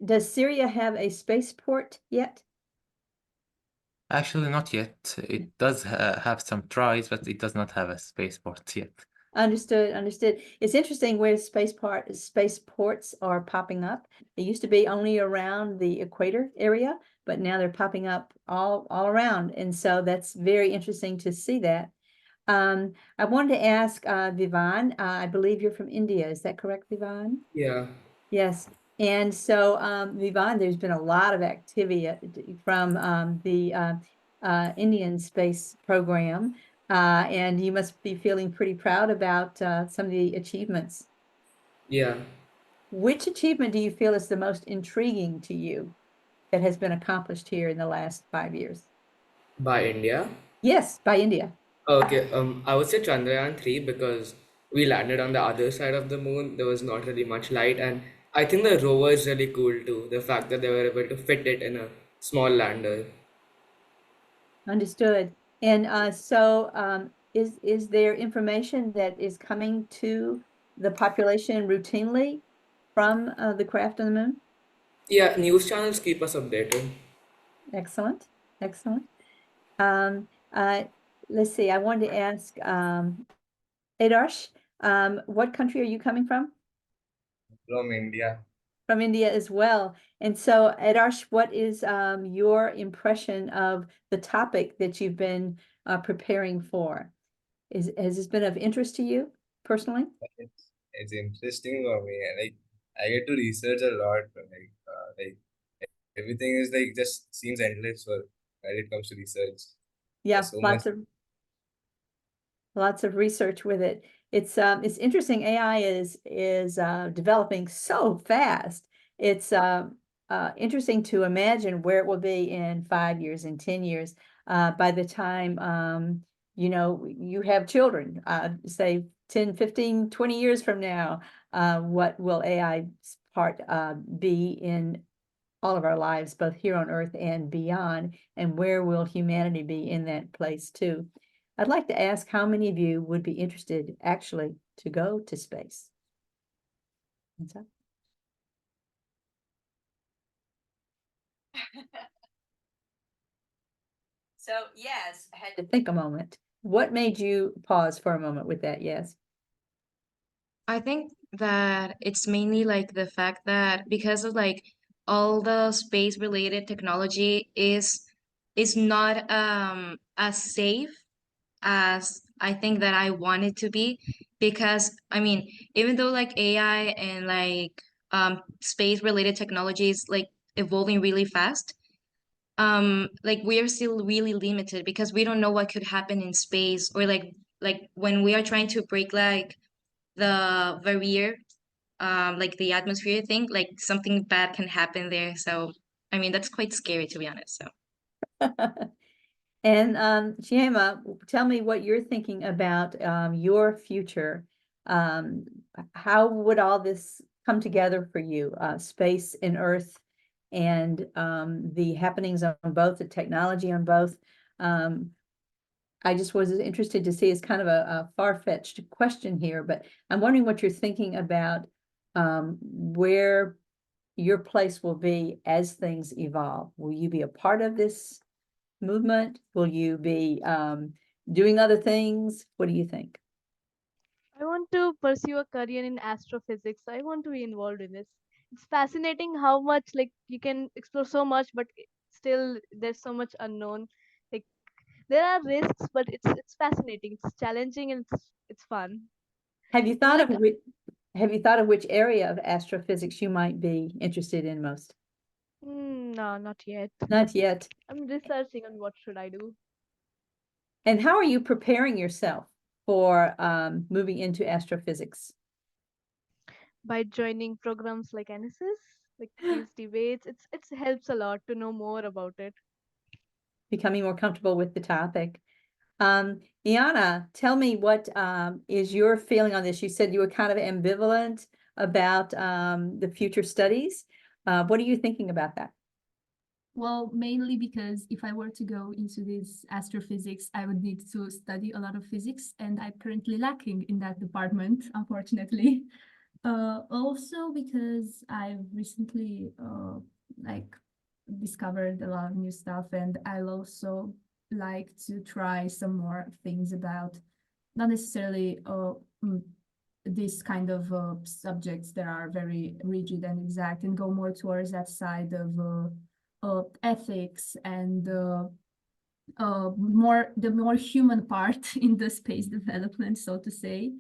does Syria have a spaceport yet? Actually, not yet. It does have some tries, but it does not have a spaceport yet. Understood. It's interesting where spaceports are popping up. They used to be only around the equator area, but now they're popping up all around. And so that's very interesting to see that. I wanted to ask Vivan, I believe you're from India. Is that correct, Vivan? Yeah. Yes. And so, Vivan, there's been a lot of activity from the Indian space program, and you must be feeling pretty proud about some of the achievements. Yeah. Which achievement do you feel is the most intriguing to you that has been accomplished here in the last 5 years? By India. Yes, by India. Okay, I would say Chandrayaan 3 because we landed on the other side of the moon. There was not really much light, and I think the rover is really cool too. The fact that they were able to fit it in a small lander. Understood. And so is there information that is coming to the population routinely from the craft on the moon? Yeah, news channels keep us updated. Excellent. Um, uh, let's see, I wanted to ask Adarsh, what country are you coming from? From India. From India as well. And so, Adarsh, what is your impression of the topic that you've been preparing for? Has this been of interest to you personally? It's interesting for me. Like I get to research a lot. Like everything is like just seems endless when it comes to research. Yeah, There's so much. lots of research with it. It's interesting. AI is developing so fast. It's interesting to imagine where it will be in 5 years, in 10 years, by the time you know you have children, say 10, 15, 20 years from now, what will AI part be in all of our lives, both here on Earth and beyond, and where will humanity be in that place too? I'd like to ask how many of you would be interested actually to go to space? Hands up. So yes, I had to think a moment. What made you pause for a moment with that? Yes. I think that it's mainly like the fact that because of like all the space related technology is not as safe as I think that I want it to be, because I mean, even though like AI and like space related technologies like evolving really fast, like we are still really limited because we don't know what could happen in space, or like when we are trying to break like the barrier, like the atmosphere thing, like something bad can happen there. So I mean that's quite scary, to be honest. So And Chiema, tell me what you're thinking about your future. How would all this come together for you? Space and Earth, and the happenings on both, the technology on both. I just was interested to see, it's kind of a far-fetched question here, but I'm wondering what you're thinking about where your place will be as things evolve. Will you be a part of this movement? Will you be doing other things? What do you think? I want to pursue a career in astrophysics. I want to be involved in this. It's fascinating how much like you can explore so much, but still there's so much unknown. Like there are risks, but it's fascinating. It's challenging and it's fun. Have you And thought like of which area of astrophysics you might be interested in most? no, not yet. Not yet. I'm researching on what should I do. And how are you preparing yourself for moving into astrophysics? By joining programs like NSS, like these debates, it helps a lot to know more about it. Becoming more comfortable with the topic. Iana, tell me what is your feeling on this? You said you were kind of ambivalent about the future studies. What are you thinking about that? Well, mainly because if I were to go into this astrophysics, I would need to study a lot of physics, and I'm currently lacking in that department, unfortunately. Also because I've recently like discovered a lot of new stuff, and I'll also like to try some more things about not necessarily this kind of subjects that are very rigid and exact, and go more towards that side of ethics and the more human part in the space development, so to say.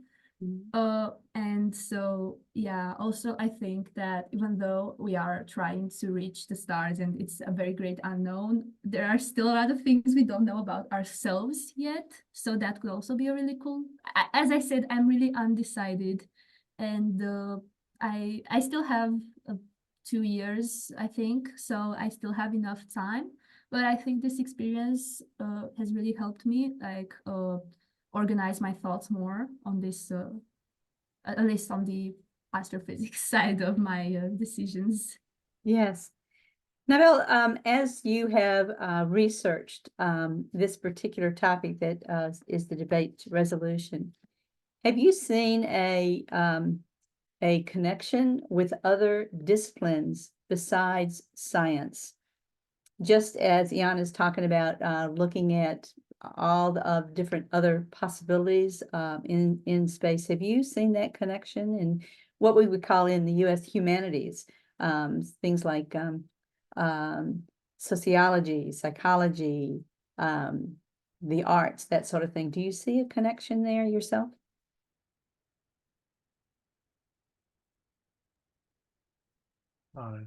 And so, yeah, also I think that even though we are trying to reach the stars and it's a very great unknown, there are still a lot of things we don't know about ourselves yet. So that could also be a really cool, as I said, I'm really undecided, and I still have 2 years, I think, so I still have enough time. But I think this experience has really helped me like organize my thoughts more on this, at least on the astrophysics side of my decisions. Yes. Nabel, as you have researched this particular topic that is the debate resolution, have you seen a connection with other disciplines besides science? Just as Ian is talking about looking at all of different other possibilities in space, have you seen that connection in what we would call in the U.S. humanities, things like sociology, psychology, the arts, that sort of thing? Do you see a connection there yourself?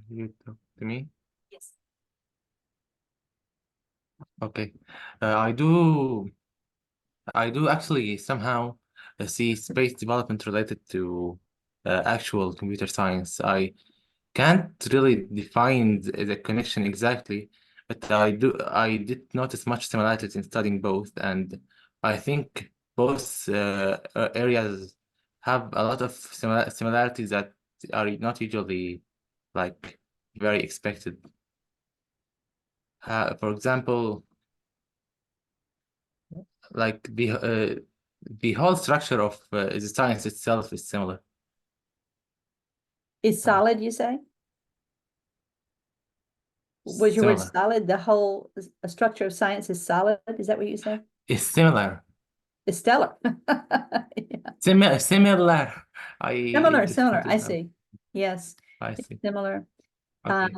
You talk to me? Yes. Okay. I do actually somehow see space development related to actual computer science. I can't really define the connection exactly, but I did notice much similarities in studying both, and I think both areas have a lot of similarities that are not usually like very expected. For example, like the whole structure of the science itself is similar. Is solid, you say? Was your word Similar. solid? The whole structure of science is solid? Is that what you say? It's similar. It's stellar. Similar. Similar. I see. Yes, I it's see. similar. Okay.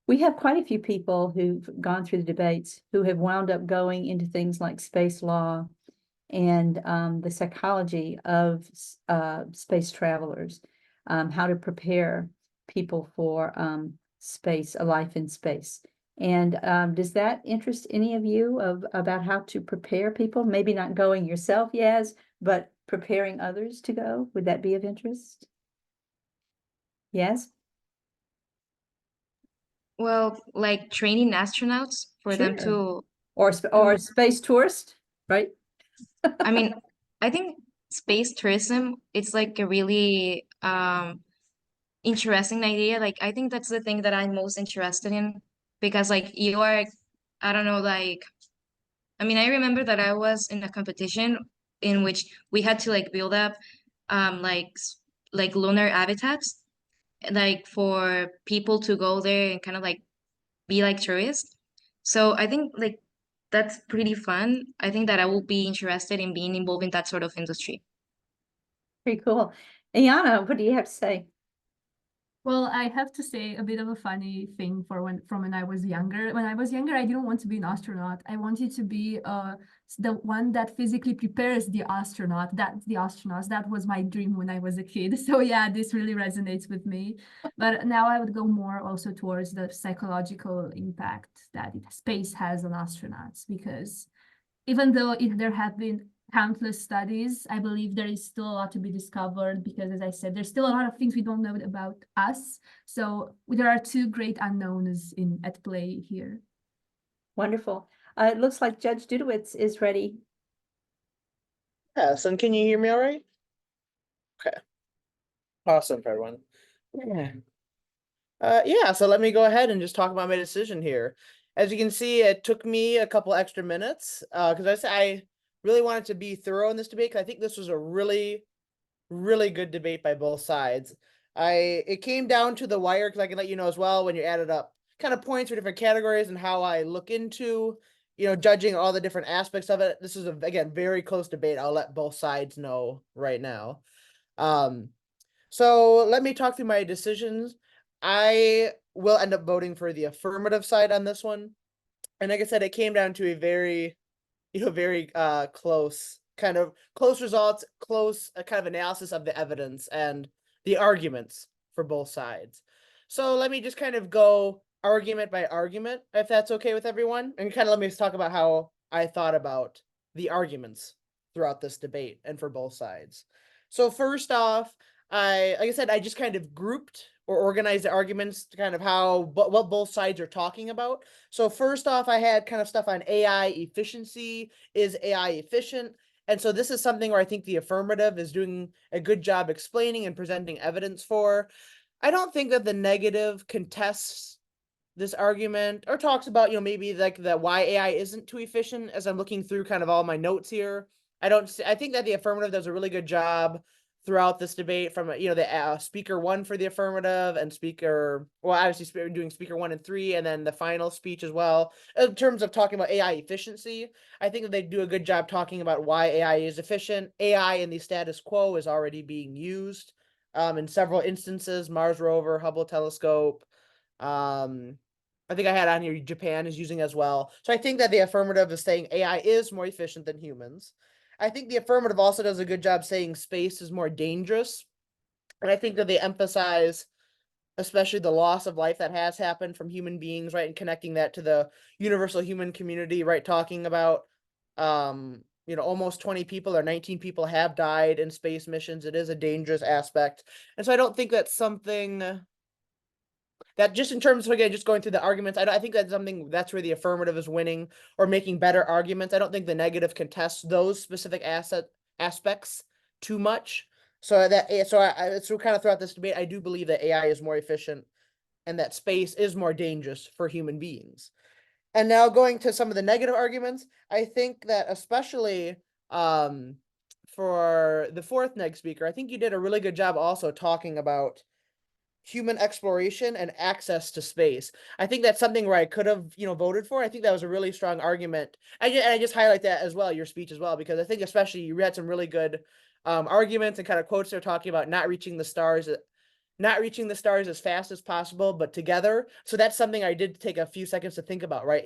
We have quite a few people who've gone through the debates who have wound up going into things like space law and the psychology of space travelers, how to prepare people for space, a life in space. And does that interest any of you about how to prepare people? Maybe not going yourself, yes, but preparing others to go? Would that be of interest? Yes? Well, like training astronauts for them Sure. to, Or space tourist, right? I mean, I think space tourism, it's like a really interesting idea. Like I think that's the thing that I'm most interested in because like you are, I don't know, like I mean, I remember that I was in a competition in which we had to like build up like lunar habitats like for people to go there and kind of like be like tourists. So I think like that's pretty fun. I think that I will be interested in being involved in that sort of industry. Pretty cool. Ayana, what do you have to say? Well, I have to say a bit of a funny thing from when I was younger. When I was younger, I didn't want to be an astronaut. I wanted to be the one that physically prepares the astronaut. The astronauts. That was my dream when I was a kid. So yeah, this really resonates with me. But now I would go more also towards the psychological impact that space has on astronauts, because even though there have been countless studies, I believe there is still a lot to be discovered, because as I said, there's still a lot of things we don't know about us. So there are two great unknowns at play here. Wonderful. It looks like Judge Dudowitz is ready. Yes, and can you hear me all right? Okay. Awesome, everyone. Yeah, so let me go ahead and just talk about my decision here. As you can see, it took me a couple extra minutes because I really wanted to be thorough in this debate because I think this was a really good debate by both sides. It came down to the wire because I can let you know as well when you add it up, kind of points for different categories and how I look into, judging all the different aspects of it. This is again very close debate. I'll let both sides know right now. So let me talk through my decisions. I will end up voting for the affirmative side on this one. And like I said, it came down to a very, very close results, close kind of analysis of the evidence and the arguments for both sides. So let me just kind of go argument by argument, if that's okay with everyone, and kind of let me talk about how I thought about the arguments throughout this debate and for both sides. So first off, like I said, I just kind of grouped or organized the arguments to kind of what both sides are talking about. So first off, I had kind of stuff on AI efficiency. Is AI efficient? And so this is something where I think the affirmative is doing a good job explaining and presenting evidence for. I don't think that the negative contests this argument or talks about, maybe like the why AI isn't too efficient. As I'm looking through kind of all my notes here, I think that the affirmative does a really good job throughout this debate from, the speaker 1 for the affirmative and obviously doing speaker 1 and 3, and then the final speech as well. In terms of talking about AI efficiency, I think that they do a good job talking about why AI is efficient. AI in the status quo is already being used in several instances, Mars rover, Hubble telescope. I think I had on here Japan is using as well. So I think that the affirmative is saying AI is more efficient than humans. I think the affirmative also does a good job saying space is more dangerous. And I think that they emphasize especially the loss of life that has happened from human beings, right? And connecting that to the universal human community, right? Talking about almost 20 people or 19 people have died in space missions. It is a dangerous aspect. And so I don't think that's something that, just in terms of, again, just going through the arguments, I think that's something that's where the affirmative is winning or making better arguments. I don't think the negative contests those specific aspects too much. So kind of throughout this debate, I do believe that AI is more efficient and that space is more dangerous for human beings. And now going to some of the negative arguments, I think that especially for the fourth neg speaker, I think you did a really good job also talking about human exploration and access to space. I think that's something where I could have, voted for. I think that was a really strong argument. And I just highlight that as well, your speech as well, because I think especially you had some really good arguments and kind of quotes there talking about not reaching the stars as fast as possible, but together. So that's something I did take a few seconds to think about, right?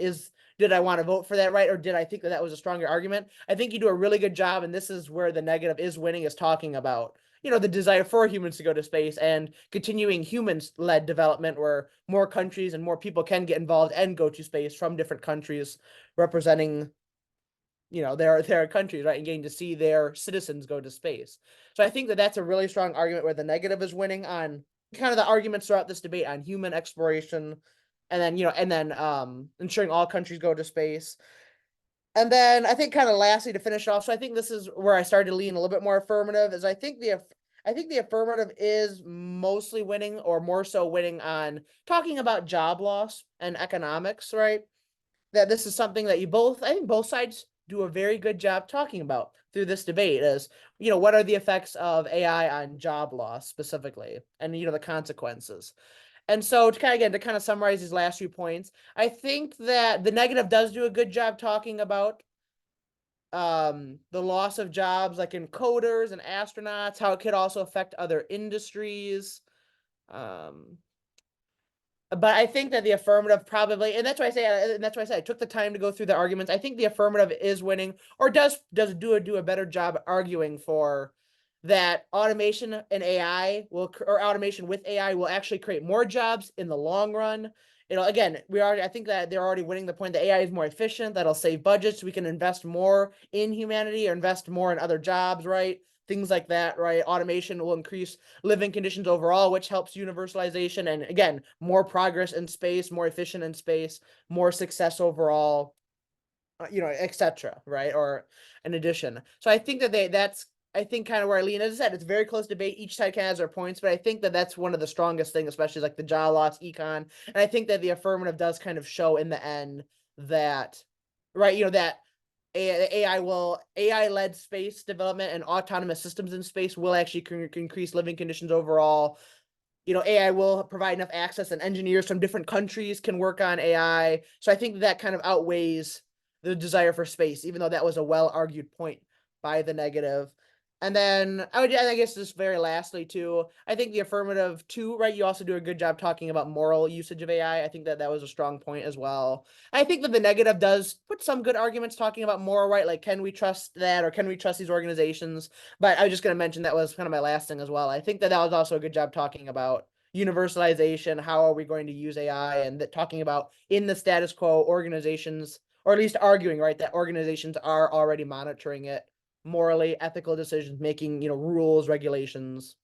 Did I want to vote for that, right? Or did I think that that was a stronger argument? I think you do a really good job, and this is where the negative is winning, is talking about, the desire for humans to go to space and continuing humans-led development where more countries and more people can get involved and go to space from different countries representing their countries, right, and getting to see their citizens go to space. So I think that that's a really strong argument where the negative is winning on kind of the arguments throughout this debate on human exploration, and then ensuring all countries go to space. And then I think kind of lastly to finish off, so I think this is where I started to lean a little bit more affirmative, is I think the affirmative is mostly winning, or more so winning, on talking about job loss and economics, right? That this is something that I think both sides do a very good job talking about through this debate, is, what are the effects of AI on job loss specifically, and, the consequences. And so to kind of summarize these last few points, I think that the negative does do a good job talking about the loss of jobs like in coders and astronauts, how it could also affect other industries. But I think that the affirmative probably, and that's why I say I took the time to go through the arguments. I think the affirmative is winning, or does do a better job arguing for that automation and AI or automation with AI will actually create more jobs in the long run. Again, I think that they're already winning the point that AI is more efficient, that'll save budgets, we can invest more in humanity or invest more in other jobs, right? Things like that, right? Automation will increase living conditions overall, which helps universalization. And again, more progress in space, more efficient in space, more success overall, etc. Right? Or in addition. So I think that's I think kind of where I lean. As I said, it's a very close debate. Each side kind of has their points, but I think that that's one of the strongest things, especially like the job loss econ. And I think that the affirmative does kind of show in the end that, right, that AI-led space development and autonomous systems in space will actually increase living conditions overall. AI will provide enough access, and engineers from different countries can work on AI. So I think that kind of outweighs the desire for space, even though that was a well-argued point by the negative. And then I guess just very lastly too, I think the affirmative too, right? You also do a good job talking about moral usage of AI. I think that was a strong point as well. I think that the negative does put some good arguments talking about moral, right? Like, can we trust that, or can we trust these organizations? But I was just going to mention that was kind of my last thing as well. I think that was also a good job talking about universalization. How are we going to use AI, and talking about in the status quo organizations, or at least arguing, right, that organizations are already monitoring it morally, ethical decisions making, rules, regulations,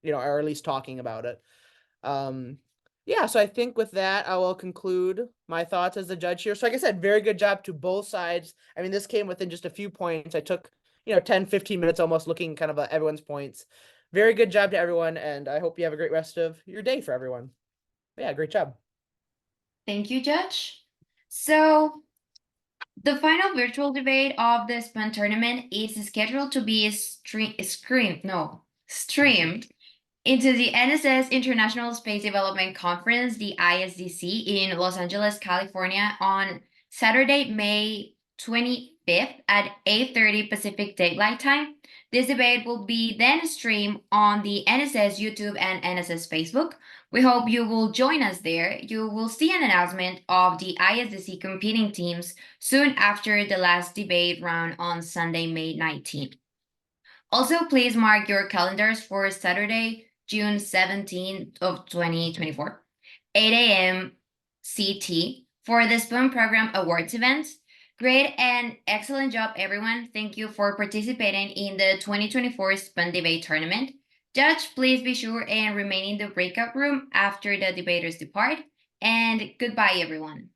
or at least talking about it. Yeah, so I think with that, I will conclude my thoughts as the judge here. So like I said, very good job to both sides. I mean, this came within just a few points. I took, 10, 15 minutes almost looking kind of at everyone's points. Very good job to everyone, and I hope you have a great rest of your day for everyone. But yeah, great job. Thank you, Judge. So the final virtual debate of the spUN tournament is scheduled to be streamed into the NSS International Space Development Conference, the ISDC, in Los Angeles, California, on Saturday, May 25th at 8:30 Pacific Daylight Time. This debate will be then streamed on the NSS YouTube and NSS Facebook. We hope you will join us there. You will see an announcement of the ISDC competing teams soon after the last debate round on Sunday, May 19th. Also, please mark your calendars for Saturday, June 17th of 2024, 8 a.m. CT for the spUN Program Awards event. Great and excellent job, everyone. Thank you for participating in the 2024 spUN Debate Tournament. Judge, please be sure and remain in the breakout room after the debaters depart. And goodbye, everyone.